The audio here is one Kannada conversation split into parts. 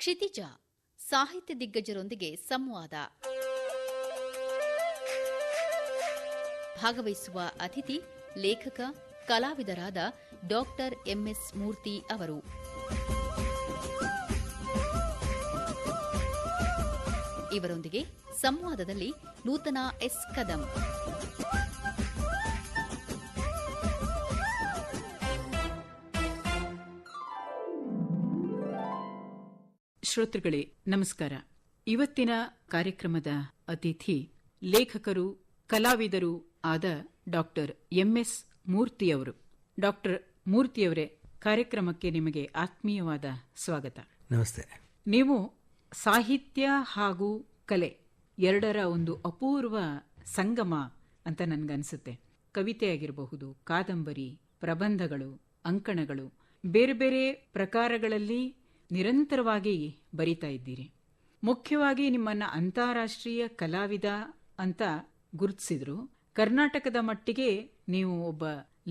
ಕ್ಷಿತಿಜ ಸಾಹಿತ್ಯ ದಿಗ್ಗಜರೊಂದಿಗೆ ಸಂವಾದ. ಭಾಗವಹಿಸುವ ಅತಿಥಿ ಲೇಖಕ ಕಲಾವಿದರಾದ ಡಾಕ್ಟರ್ ಎಂಎಸ್ ಮೂರ್ತಿ ಅವರು. ಇವರೊಂದಿಗೆ ಸಂವಾದದಲ್ಲಿ ನೂತನ ಎಸ್ ಕದಂ. ಶ್ರೋತೃಗಳೇ ನಮಸ್ಕಾರ. ಇವತ್ತಿನ ಕಾರ್ಯಕ್ರಮದ ಅತಿಥಿ ಲೇಖಕರು ಕಲಾವಿದರು ಆದ ಡಾಕ್ಟರ್ ಎಂಎಸ್ ಮೂರ್ತಿಯವರು. ಡಾಕ್ಟರ್ ಮೂರ್ತಿಯವರೇ, ಕಾರ್ಯಕ್ರಮಕ್ಕೆ ನಿಮಗೆ ಆತ್ಮೀಯವಾದ ಸ್ವಾಗತ. ನಮಸ್ತೆ. ನೀವು ಸಾಹಿತ್ಯ ಹಾಗೂ ಕಲೆ ಎರಡರ ಒಂದು ಅಪೂರ್ವ ಸಂಗಮ ಅಂತ ನನ್ಗನ್ಸುತ್ತೆ. ಕವಿತೆ ಆಗಿರಬಹುದು, ಕಾದಂಬರಿ, ಪ್ರಬಂಧಗಳು, ಅಂಕಣಗಳು, ಬೇರೆ ಬೇರೆ ಪ್ರಕಾರಗಳಲ್ಲಿ ನಿರಂತರವಾಗಿ ಬರಿತಾ ಇದ್ದೀರಿ. ಮುಖ್ಯವಾಗಿ ನಿಮ್ಮನ್ನ ಅಂತಾರಾಷ್ಟ್ರೀಯ ಕಲಾವಿದ ಅಂತ ಗುರುತಿಸಿದ್ರು. ಕರ್ನಾಟಕದ ಮಟ್ಟಿಗೆ ನೀವು ಒಬ್ಬ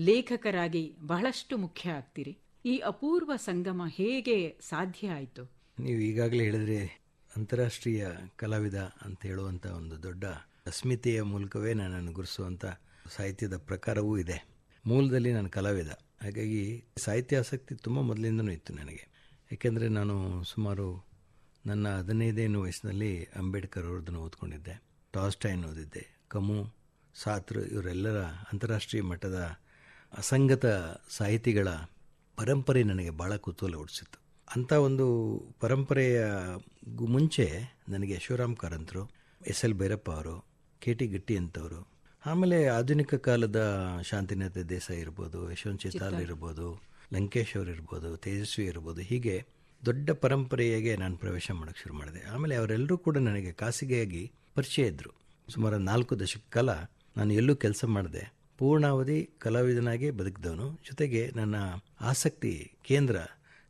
ಲೇಖಕರಾಗಿ ಬಹಳಷ್ಟು ಮುಖ್ಯ ಆಗ್ತೀರಿ. ಈ ಅಪೂರ್ವ ಸಂಗಮ ಹೇಗೆ ಸಾಧ್ಯ ಆಯಿತು? ನೀವು ಈಗಾಗಲೇ ಹೇಳಿದ್ರೆ ಅಂತಾರಾಷ್ಟ್ರೀಯ ಕಲಾವಿದ ಅಂತ ಹೇಳುವಂಥ ಒಂದು ದೊಡ್ಡ ಅಸ್ಮಿತೆಯ ಮೂಲಕವೇ ನನ್ನನ್ನು ಗುರುತಿಸುವಂಥ ಸಾಹಿತ್ಯದ ಪ್ರಕಾರವೂ ಇದೆ. ಮೂಲದಲ್ಲಿ ನಾನು ಕಲಾವಿದ, ಹಾಗಾಗಿ ಸಾಹಿತ್ಯ ಆಸಕ್ತಿ ತುಂಬ ಮೊದಲಿಂದನೂ ಇತ್ತು ನನಗೆ. ಏಕೆಂದರೆ ನಾನು ಸುಮಾರು ನನ್ನ 15ನೇ ವಯಸ್ಸಿನಲ್ಲಿ ಅಂಬೇಡ್ಕರ್ ಅವ್ರದ್ದನ್ನು ಓದ್ಕೊಂಡಿದ್ದೆ, ಟಾಲ್ಸ್ಟಾಯ್ನ ಓದಿದ್ದೆ, ಕಮು, ಸಾತ್ರ್ ಇವರೆಲ್ಲರ ಅಂತಾರಾಷ್ಟ್ರೀಯ ಮಟ್ಟದ ಅಸಂಗತ ಸಾಹಿತಿಗಳ ಪರಂಪರೆ ನನಗೆ ಭಾಳ ಕುತೂಹಲ ಹುಟ್ಟಿಸಿತ್ತು. ಅಂಥ ಒಂದು ಪರಂಪರೆಯ ಮುಂಚೆ ನನಗೆ ಶಿವರಾಮ್ ಕಾರಂತರು, ಎಸ್.ಎಲ್. ಭೈರಪ್ಪ ಅವರು, ಕೆ.ಟಿ. ಗಟ್ಟಿ ಅಂತವರು, ಆಮೇಲೆ ಆಧುನಿಕ ಕಾಲದ ಶಾಂತಿನಾಥ ದೇಸಾಯಿ ಇರ್ಬೋದು, ಯಶವಂತ್ ಚಿತ್ತಾಲ್ ಇರ್ಬೋದು, ಲಂಕೇಶ್ ಅವರು ಇರ್ಬೋದು, ತೇಜಸ್ವಿ ಇರ್ಬೋದು, ಹೀಗೆ ದೊಡ್ಡ ಪರಂಪರೆಯಾಗೆ ನಾನು ಪ್ರವೇಶ ಮಾಡೋಕ್ಕೆ ಶುರು ಮಾಡಿದೆ. ಆಮೇಲೆ ಅವರೆಲ್ಲರೂ ಕೂಡ ನನಗೆ ಖಾಸಗಿಯಾಗಿ ಪರಿಚಯ ಇದ್ದರು. ಸುಮಾರು 4 ದಶಕ ಕಾಲ ನಾನು ಎಲ್ಲೂ ಕೆಲಸ ಮಾಡಿದೆ, ಪೂರ್ಣಾವಧಿ ಕಲಾವಿದನಾಗಿ ಬದುಕಿದವನು. ಜೊತೆಗೆ ನನ್ನ ಆಸಕ್ತಿ ಕೇಂದ್ರ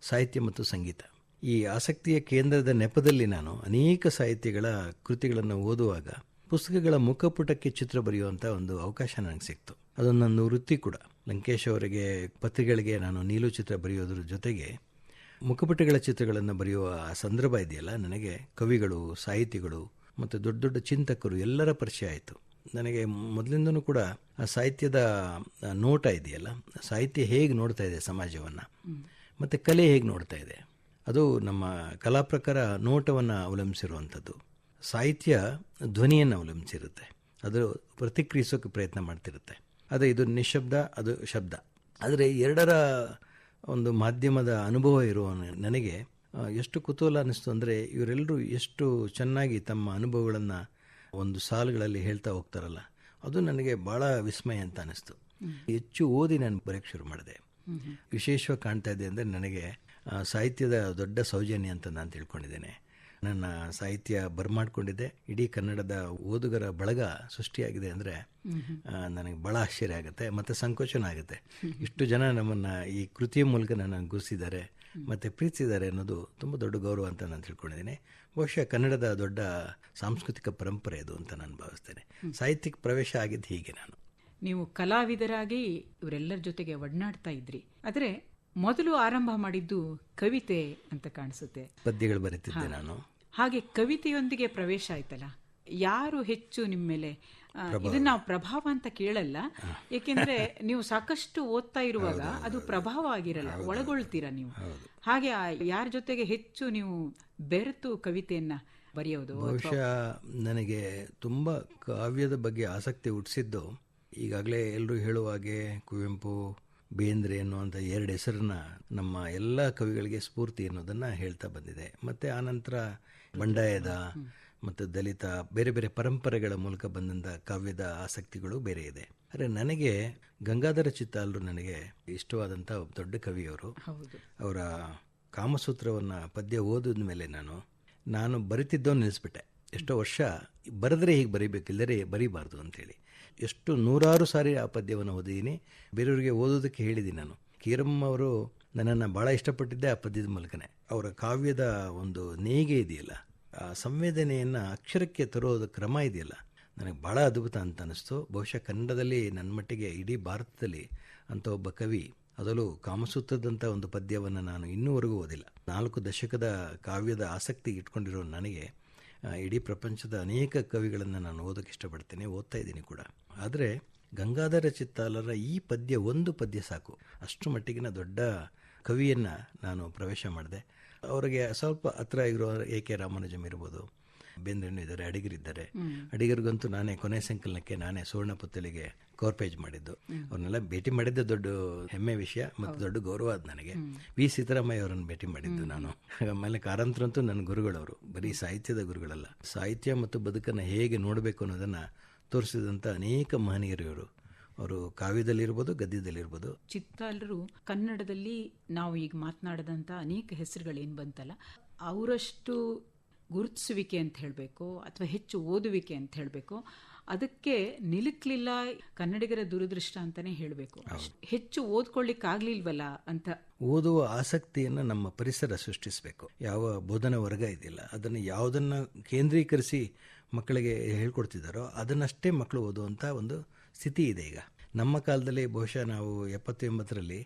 ಸಾಹಿತ್ಯ ಮತ್ತು ಸಂಗೀತ. ಈ ಆಸಕ್ತಿಯ ಕೇಂದ್ರದ ನೆಪದಲ್ಲಿ ನಾನು ಅನೇಕ ಸಾಹಿತ್ಯಗಳ ಕೃತಿಗಳನ್ನು ಓದುವಾಗ ಪುಸ್ತಕಗಳ ಮುಖಪುಟಕ್ಕೆ ಚಿತ್ರ ಬರೆಯುವಂಥ ಒಂದು ಅವಕಾಶ ನನಗೆ ಸಿಕ್ತು. ಅದೊಂದು ನನ್ನ ವೃತ್ತಿ ಕೂಡ. ಲಂಕೇಶ್ ಅವರಿಗೆ ಪತ್ರಿಕೆಗಳಿಗೆ ನಾನು ನೀಲು ಚಿತ್ರ ಬರೆಯೋದ್ರ ಜೊತೆಗೆ ಮುಖಪುಟಗಳ ಚಿತ್ರಗಳನ್ನು ಬರೆಯುವ ಸಂದರ್ಭ ಇದೆಯಲ್ಲ, ನನಗೆ ಕವಿಗಳು, ಸಾಹಿತಿಗಳು ಮತ್ತು ದೊಡ್ಡ ದೊಡ್ಡ ಚಿಂತಕರು ಎಲ್ಲರ ಪರಿಚಯ ಆಯಿತು. ನನಗೆ ಮೊದಲಿಂದನೂ ಕೂಡ ಆ ಸಾಹಿತ್ಯದ ನೋಟ ಇದೆಯಲ್ಲ, ಸಾಹಿತ್ಯ ಹೇಗೆ ನೋಡ್ತಾ ಇದೆ ಸಮಾಜವನ್ನು ಮತ್ತು ಕಲೆ ಹೇಗೆ ನೋಡ್ತಾ ಇದೆ, ಅದು ನಮ್ಮ ಕಲಾ ಪ್ರಕಾರ ನೋಟವನ್ನು ಅವಲಂಬಿಸಿರುವಂಥದ್ದು. ಸಾಹಿತ್ಯ ಧ್ವನಿಯನ್ನು ಅವಲಂಬಿಸಿರುತ್ತೆ, ಅದು ಪ್ರತಿಕ್ರಿಯಿಸೋಕ್ಕೆ ಪ್ರಯತ್ನ ಮಾಡ್ತಿರುತ್ತೆ. ಆದರೆ ಇದು ನಿಶಬ್ದ, ಅದು ಶಬ್ದ. ಆದರೆ ಎರಡರ ಒಂದು ಮಾಧ್ಯಮದ ಅನುಭವ ಇರುವ ನನಗೆ ಎಷ್ಟು ಕುತೂಹಲ ಅನ್ನಿಸ್ತು ಅಂದರೆ, ಇವರೆಲ್ಲರೂ ಎಷ್ಟು ಚೆನ್ನಾಗಿ ತಮ್ಮ ಅನುಭವಗಳನ್ನು ಒಂದು ಸಾಲುಗಳಲ್ಲಿ ಹೇಳ್ತಾ ಹೋಗ್ತಾರಲ್ಲ, ಅದು ನನಗೆ ಭಾಳ ವಿಸ್ಮಯ ಅಂತ ಅನ್ನಿಸ್ತು. ಹೆಚ್ಚು ಓದಿ ನಾನು ಬರೆಯೋಕ್ಕೆ ಶುರು ಮಾಡಿದೆ. ವಿಶೇಷವಾಗಿ ಕಾಣ್ತಾ ಇದೆ ಅಂದರೆ ನನಗೆ ಸಾಹಿತ್ಯದ ದೊಡ್ಡ ಸೌಜನ್ಯ ಅಂತ ನಾನು ತಿಳ್ಕೊಂಡಿದ್ದೇನೆ. ನನ್ನ ಸಾಹಿತ್ಯ ಬರ್ಮಾಡ್ಕೊಂಡಿದ್ದೆ. ಇಡೀ ಕನ್ನಡದ ಓದುಗರ ಬಳಗ ಸೃಷ್ಟಿಯಾಗಿದೆ ಅಂದರೆ ನನಗೆ ಭಾಳ ಆಶ್ಚರ್ಯ ಆಗುತ್ತೆ ಮತ್ತು ಸಂಕೋಚನ ಆಗುತ್ತೆ. ಇಷ್ಟು ಜನ ನಮ್ಮನ್ನು ಈ ಕೃತಿಯ ಮೂಲಕ ನನ್ನನ್ನು ಗುರುತಿಸಿದ್ದಾರೆ ಮತ್ತು ಪ್ರೀತಿಸಿದ್ದಾರೆ ಅನ್ನೋದು ತುಂಬ ದೊಡ್ಡ ಗೌರವ ಅಂತ ನಾನು ತಿಳ್ಕೊಂಡಿದ್ದೀನಿ. ಬಹುಶಃ ಕನ್ನಡದ ದೊಡ್ಡ ಸಾಂಸ್ಕೃತಿಕ ಪರಂಪರೆ ಅದು ಅಂತ ನಾನು ಭಾವಿಸ್ತೇನೆ. ಸಾಹಿತ್ಯಕ್ಕೆ ಪ್ರವೇಶ ಆಗಿದ್ದು ಹೀಗೆ. ನೀವು ಕಲಾವಿದರಾಗಿ ಇವರೆಲ್ಲರ ಜೊತೆಗೆ ಒಡನಾಡ್ತಾ ಇದ್ರಿ. ಆದರೆ ಮೊದಲು ಆರಂಭ ಮಾಡಿದ್ದು ಕವಿತೆ ಅಂತ ಕಾಣಿಸುತ್ತೆ. ಪದ್ಯಗಳು ಬರೀತಿದ್ದೆ ನಾನು. ಹಾಗೆ ಕವಿತೆಯೊಂದಿಗೆ ಪ್ರವೇಶ ಆಯ್ತಲ್ಲ, ಯಾರು ಹೆಚ್ಚು ನಿಮ್ಮ ಮೇಲೆ? ಇದನ್ನ ನಾವು ಪ್ರಭಾವ ಅಂತ ಕೇಳಲ್ಲ, ಏಕೆಂದ್ರೆ ನೀವು ಸಾಕಷ್ಟು ಓದ್ತಾ ಇರುವಾಗ ಅದು ಪ್ರಭಾವ ಆಗಿರಲ್ಲ, ಒಳಗೊಳ್ತೀರಾ ನೀವು. ಹಾಗೆ ಯಾರ ಜೊತೆಗೆ ಹೆಚ್ಚು ನೀವು ಬೆರೆತು ಕವಿತೆಯನ್ನ ಬರೆಯೋದು? ಬಹುಶಃ ನನಗೆ ತುಂಬ ಕಾವ್ಯದ ಬಗ್ಗೆ ಆಸಕ್ತಿ ಹುಟ್ಟಿಸಿದ್ದು, ಈಗಾಗಲೇ ಎಲ್ಲರೂ ಹೇಳುವ ಹಾಗೆ ಕುವೆಂಪು, ಬೇಂದ್ರೆ ಅನ್ನುವಂಥ 2 ಹೆಸರನ್ನ ನಮ್ಮ ಎಲ್ಲ ಕವಿಗಳಿಗೆ ಸ್ಫೂರ್ತಿ ಅನ್ನೋದನ್ನು ಹೇಳ್ತಾ ಬಂದಿದೆ. ಮತ್ತು ಆನಂತರ ಬಂಡಾಯದ ಮತ್ತು ದಲಿತ ಬೇರೆ ಬೇರೆ ಪರಂಪರೆಗಳ ಮೂಲಕ ಬಂದಂಥ ಕಾವ್ಯದ ಆಸಕ್ತಿಗಳು ಬೇರೆ ಇದೆ. ಆದರೆ ನನಗೆ ಗಂಗಾಧರ ಚಿತ್ತಾಲರು ನನಗೆ ಇಷ್ಟವಾದಂಥ ದೊಡ್ಡ ಕವಿಯವರು. ಅವರ ಕಾಮಸೂತ್ರವನ್ನು ಪದ್ಯ ಓದಿದ ಮೇಲೆ ನಾನು ಬರಿತಿದ್ದವನು ನಿಲ್ಲಿಸ್ಬಿಟ್ಟೆ. ಎಷ್ಟೋ ವರ್ಷ ಬರೆದ್ರೆ ಹೀಗೆ ಬರೀಬೇಕಿಲ್ಲದೆ ಬರೀಬಾರ್ದು ಅಂಥೇಳಿ ಎಷ್ಟು 100 ಸಾರಿ ಆ ಪದ್ಯವನ್ನು ಓದಿದ್ದೀನಿ. ಬೇರೆಯವರಿಗೆ ಓದೋದಕ್ಕೆ ಹೇಳಿದ್ದೀನಿ ನಾನು. ಕೀರಮ್ಮ ಅವರು ನನ್ನನ್ನು ಭಾಳ ಇಷ್ಟಪಟ್ಟಿದ್ದೆ ಆ ಪದ್ಯದ ಮೂಲಕನೇ. ಅವರ ಕಾವ್ಯದ ಒಂದು ನೇಯ್ಗೆ ಇದೆಯಲ್ಲ, ಆ ಸಂವೇದನೆಯನ್ನು ಅಕ್ಷರಕ್ಕೆ ತರೋದ ಕ್ರಮ ಇದೆಯಲ್ಲ, ನನಗೆ ಭಾಳ ಅದ್ಭುತ ಅಂತ ಅನ್ನಿಸ್ತು. ಬಹುಶಃ ಕನ್ನಡದಲ್ಲಿ ನನ್ನ ಮಟ್ಟಿಗೆ ಇಡೀ ಭಾರತದಲ್ಲಿ ಅಂಥ ಒಬ್ಬ ಕವಿ ಅದರಲ್ಲೂ ಕಾಮಸೂತ್ರದಂಥ ಒಂದು ಪದ್ಯವನ್ನು ನಾನು ಇನ್ನೂವರೆಗೂ ಓದಿಲ್ಲ. 4 ದಶಕದ ಕಾವ್ಯದ ಆಸಕ್ತಿ ಇಟ್ಕೊಂಡಿರೋ ನನಗೆ ಇಡೀ ಪ್ರಪಂಚದ ಅನೇಕ ಕವಿಗಳನ್ನು ನಾನು ಓದೋಕ್ಕೆ ಇಷ್ಟಪಡ್ತೇನೆ, ಓದ್ತಾ ಇದ್ದೀನಿ ಕೂಡ. ಆದರೆ ಗಂಗಾಧರ ಚಿತ್ತಾಲರ ಈ ಪದ್ಯ, ಒಂದು ಪದ್ಯ ಸಾಕು, ಅಷ್ಟು ಮಟ್ಟಿಗಿನ ದೊಡ್ಡ ಕವಿಯನ್ನು ನಾನು ಪ್ರವೇಶ ಮಾಡಿದೆ. ಅವರಿಗೆ ಸ್ವಲ್ಪ ಹತ್ರ ಇರೋ A.K. ರಾಮಾನುಜಮ್ ಇರ್ಬೋದು, ಬೇಂದ್ರೆನೂ ಇದ್ದಾರೆ, ಅಡಿಗರಿದ್ದಾರೆ. ಅಡಿಗರಿಗಂತೂ ನಾನೇ ಕೊನೆ ಸಂಕಲನಕ್ಕೆ ನಾನೇ ಸುವರ್ಣ ಪುತ್ತಳಿಗೆ ಕವರ್ ಪೇಜ್ ಮಾಡಿದ್ದು. ಅವ್ರನ್ನೆಲ್ಲ ಭೇಟಿ ಮಾಡಿದ್ದೆ ದೊಡ್ಡ ಹೆಮ್ಮೆ ವಿಷಯ ಮತ್ತು ದೊಡ್ಡ ಗೌರವ ಅದು ನನಗೆ. ವಿ ಸಿದ್ದರಾಮಯ್ಯ ಅವರನ್ನು ಭೇಟಿ ಮಾಡಿದ್ದು ನಾನು. ಆಮೇಲೆ ಕಾರಂತರಂತೂ ನನ್ನ ಗುರುಗಳವರು, ಬರೀ ಸಾಹಿತ್ಯದ ಗುರುಗಳಲ್ಲ, ಸಾಹಿತ್ಯ ಮತ್ತು ಬದುಕನ್ನು ಹೇಗೆ ನೋಡಬೇಕು ಅನ್ನೋದನ್ನು ತೋರಿಸಿದಂಥ ಅನೇಕ ಮಹನೀಯರು ಇವರು. ಅವರು ಕಾವ್ಯದಲ್ಲಿರ್ಬೋದು, ಗದ್ಯದಲ್ಲಿರ್ಬೋದು. ಚಿತ್ತಾಲರು ಕನ್ನಡದಲ್ಲಿ ನಾವು ಈಗ ಮಾತನಾಡಿದಂಥ ಅನೇಕ ಹೆಸರುಗಳೇನು ಬಂತಲ್ಲ, ಅವರಷ್ಟು ಗುರುತಿಸುವಿಕೆ ಅಂತ ಹೇಳಬೇಕು ಅಥವಾ ಹೆಚ್ಚು ಓದುವಿಕೆ ಅಂತ ಹೇಳಬೇಕು, ಅದಕ್ಕೆ ನಿಲುಕಲಿಲ್ಲ ಕನ್ನಡಿಗರ ದುರದೃಷ್ಟ ಅಂತಾನೆ ಹೇಳಬೇಕು. ಹೆಚ್ಚು ಓದ್ಕೊಳ್ಳಿಕ್ಕಾಗ್ಲಿಲ್ವಲ್ಲ ಅಂತ. ಓದುವ ಆಸಕ್ತಿಯನ್ನು ನಮ್ಮ ಪರಿಸರ ಸೃಷ್ಟಿಸಬೇಕು. ಯಾವ ಬೋಧನಾ ವರ್ಗ ಇದೆಯಲ್ಲ, ಅದನ್ನು ಯಾವುದನ್ನು ಕೇಂದ್ರೀಕರಿಸಿ ಮಕ್ಕಳಿಗೆ ಹೇಳ್ಕೊಡ್ತಿದ್ದಾರೋ ಅದನ್ನಷ್ಟೇ ಮಕ್ಕಳು ಓದುವಂಥ ಒಂದು ಸ್ಥಿತಿ ಇದೆ ಈಗ. ನಮ್ಮ ಕಾಲದಲ್ಲಿ ಬಹುಶಃ ನಾವು 70-80ರಲ್ಲಿ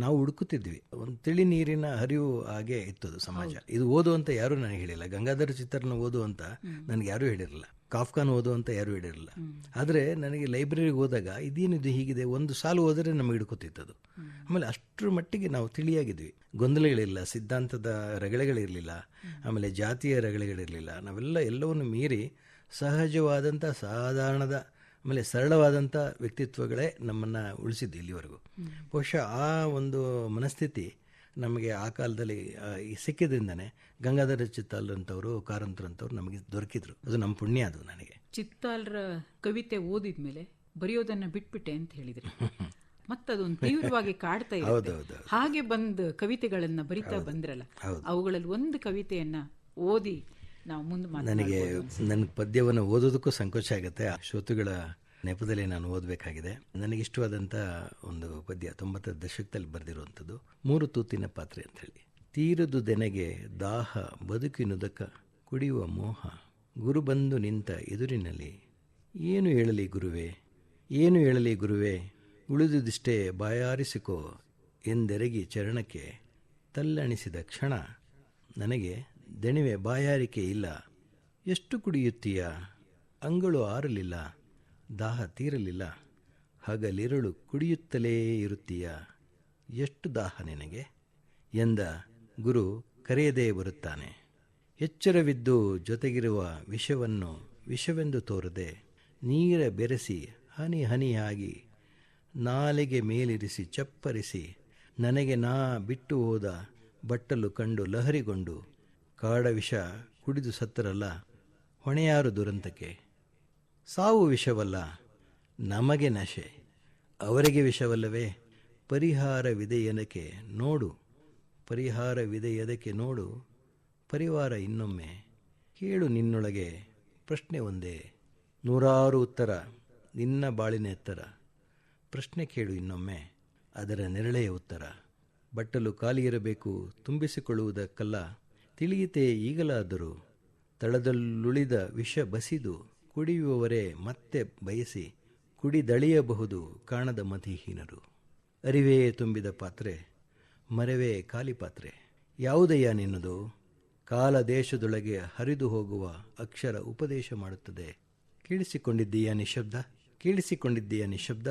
ನಾವು ಹುಡುಕುತ್ತಿದ್ವಿ, ಒಂದು ತಿಳಿ ನೀರಿನ ಹರಿವು ಹಾಗೆ ಇತ್ತದು ಸಮಾಜ. ಇದು ಓದು ಅಂತ ಯಾರೂ ನನಗೆ ಹೇಳಿಲ್ಲ. ಗಂಗಾಧರ ಚಿತ್ತಾರನ ಓದು ಅಂತ ನನಗೆ ಯಾರೂ ಹೇಳಿರಲಿಲ್ಲ, ಕಾಫ್ಕಾನ್ ಓದು ಅಂತ ಯಾರೂ ಹೇಳಿರಲಿಲ್ಲ. ಆದರೆ ನನಗೆ ಲೈಬ್ರರಿಗೆ ಹೋದಾಗ ಇದೇನಿದು ಹೀಗಿದೆ, ಒಂದು ಸಾಲು ಓದಿದ್ರೆ ನಮಗೆ ಹಿಡ್ಕೊತಿತ್ತದು. ಆಮೇಲೆ ಅಷ್ಟರ ಮಟ್ಟಿಗೆ ನಾವು ತಿಳಿಯಾಗಿದ್ವಿ. ಗೊಂದಲಗಳಿಲ್ಲ, ಸಿದ್ಧಾಂತದ ರಗಳೆಗಳಿರಲಿಲ್ಲ, ಆಮೇಲೆ ಜಾತಿಯ ರಗಳೆಗಳಿರಲಿಲ್ಲ. ನಾವೆಲ್ಲ ಎಲ್ಲವನ್ನು ಮೀರಿ ಸಹಜವಾದಂಥ, ಸಾಧಾರಣದ, ಆಮೇಲೆ ಸರಳವಾದಂಥ ವ್ಯಕ್ತಿತ್ವಗಳೇ ನಮ್ಮನ್ನು ಉಳಿಸಿದ್ದು ಇಲ್ಲಿವರೆಗೂ. ಬಹುಶಃ ಆ ಒಂದು ಮನಸ್ಥಿತಿ ನಮಗೆ ಆ ಕಾಲದಲ್ಲಿ ಸಿಕ್ಕಿದ್ರಿಂದನೇ ಗಂಗಾಧರ ಚಿತ್ತಾಲರಂಥವರು, ಕಾರಂತರಂಥವ್ರು ನಮಗೆ ದೊರಕಿದ್ರು. ಅದು ನಮ್ಮ ಪುಣ್ಯ. ಅದು ನನಗೆ ಚಿತ್ತಾಲರ ಕವಿತೆ ಓದಿದ ಮೇಲೆ ಬರೆಯೋದನ್ನ ಬಿಟ್ಬಿಟ್ಟೆ ಅಂತ ಹೇಳಿದ್ರಿ. ಮತ್ತದೊಂದು ತೀವ್ರವಾಗಿ ಕಾಡ್ತಾ ಇದೆ. ಹಾಗೆ ಬಂದ ಕವಿತೆಗಳನ್ನ ಬರಿತಾ ಬಂದ್ರಲ್ಲ, ಅವುಗಳಲ್ಲಿ ಒಂದು ಕವಿತೆಯನ್ನ ಓದಿ ನಾವು ಮುಂದೆ ನನಗೆ ನನ್ನ ಪದ್ಯವನ್ನು ಓದೋದಕ್ಕೂ ಸಂಕೋಚ ಆಗುತ್ತೆ. ಆ ಶ್ರೋತೃಗಳ ನೆಪದಲ್ಲಿ ನಾನು ಓದಬೇಕಾಗಿದೆ. ನನಗಿಷ್ಟವಾದಂಥ ಒಂದು ಪದ್ಯ 90ರ ದಶಕದಲ್ಲಿ ಬರೆದಿರುವಂಥದ್ದು, 3 ತೂತಿನ ಪಾತ್ರೆ ಅಂಥೇಳಿ. ತೀರದು ದೆನೆಗೆ ದಾಹ ಬದುಕಿನುದಕ ಕುಡಿಯುವ ಮೋಹ, ಗುರು ಬಂದು ನಿಂತ ಎದುರಿನಲ್ಲಿ ಏನು ಹೇಳಲಿ ಗುರುವೇ, ಏನು ಹೇಳಲಿ ಗುರುವೇ, ಉಳಿದುದಿಷ್ಟೇ ಬಾಯಾರಿಸಿಕೋ ಎಂದೆರಗಿ ಚರಣಕ್ಕೆ ತಲ್ಲಣಿಸಿದ ಕ್ಷಣ, ನನಗೆ ದಣಿವೆ ಬಾಯಾರಿಕೆ ಇಲ್ಲ, ಎಷ್ಟು ಕುಡಿಯುತ್ತೀಯ, ಅಂಗಳು ಆರಲಿಲ್ಲ, ದಾಹ ತೀರಲಿಲ್ಲ, ಹಗಲಿರುಳು ಕುಡಿಯುತ್ತಲೇ ಇರುತ್ತೀಯ, ಎಷ್ಟು ದಾಹ ನಿನಗೆ ಎಂದ ಗುರು ಕರೆಯದೇ ಬರುತ್ತಾನೆ. ಎಚ್ಚರವಿದ್ದು ಜೊತೆಗಿರುವ ವಿಷವೆಂದು ತೋರದೆ ನೀರ ಬೆರೆಸಿ ಹನಿ ಹನಿಯಾಗಿ ನಾಲೆಗೆ ಮೇಲಿರಿಸಿ ಚಪ್ಪರಿಸಿ, ನನಗೆ ನಾ ಬಿಟ್ಟು ಹೋದ ಬಟ್ಟಲು ಕಂಡು ಲಹರಿಗೊಂಡು, ಕಾಡ ವಿಷ ಕುಡಿದು ಸತ್ತರಲ್ಲ ಹೊಣೆಯಾರು ದುರಂತಕ್ಕೆ, ಸಾವು ವಿಷವಲ್ಲ ನಮಗೆ ನಶೆ, ಅವರಿಗೆ ವಿಷವಲ್ಲವೇ, ಪರಿಹಾರವಿದೆಯದಕ್ಕೆ ನೋಡು, ಪರಿಹಾರವಿದೆಯದಕ್ಕೆ ನೋಡು, ಪರಿವಾರ ಇನ್ನೊಮ್ಮೆ ಕೇಳು ನಿನ್ನೊಳಗೆ ಪ್ರಶ್ನೆ ಒಂದೇ, 100 ಉತ್ತರ ನಿನ್ನ ಬಾಳಿನ ಎತ್ತರ, ಪ್ರಶ್ನೆ ಕೇಳು ಇನ್ನೊಮ್ಮೆ ಅದರ ನೆರಳೆಯ ಉತ್ತರ, ಬಟ್ಟಲು ಖಾಲಿಯಿರಬೇಕು ತುಂಬಿಸಿಕೊಳ್ಳುವುದಕ್ಕಲ್ಲ, ತಿಳಿಯಿತೇ ಈಗಲಾದರೂ ತಳದಲ್ಲುಳಿದ ವಿಷ ಬಸಿದು ಕುಡಿಯುವವರೇ ಮತ್ತೆ ಬಯಸಿ ಕುಡಿದಳಿಯಬಹುದು ಕಾಣದ ಮತಿಹೀನರು. ಅರಿವೇ ತುಂಬಿದ ಪಾತ್ರೆ ಮರವೇ ಖಾಲಿ ಪಾತ್ರೆ, ಯಾವುದಯ್ಯ ನಿನ್ನದು, ಕಾಲ ದೇಶದೊಳಗೆ ಹರಿದು ಹೋಗುವ ಅಕ್ಷರ ಉಪದೇಶ ಮಾಡುತ್ತದೆ. ಕೇಳಿಸಿಕೊಂಡಿದ್ದೀಯ ನಿಶಬ್ದ, ಕೇಳಿಸಿಕೊಂಡಿದ್ದೀಯ ನಿಶಬ್ದ,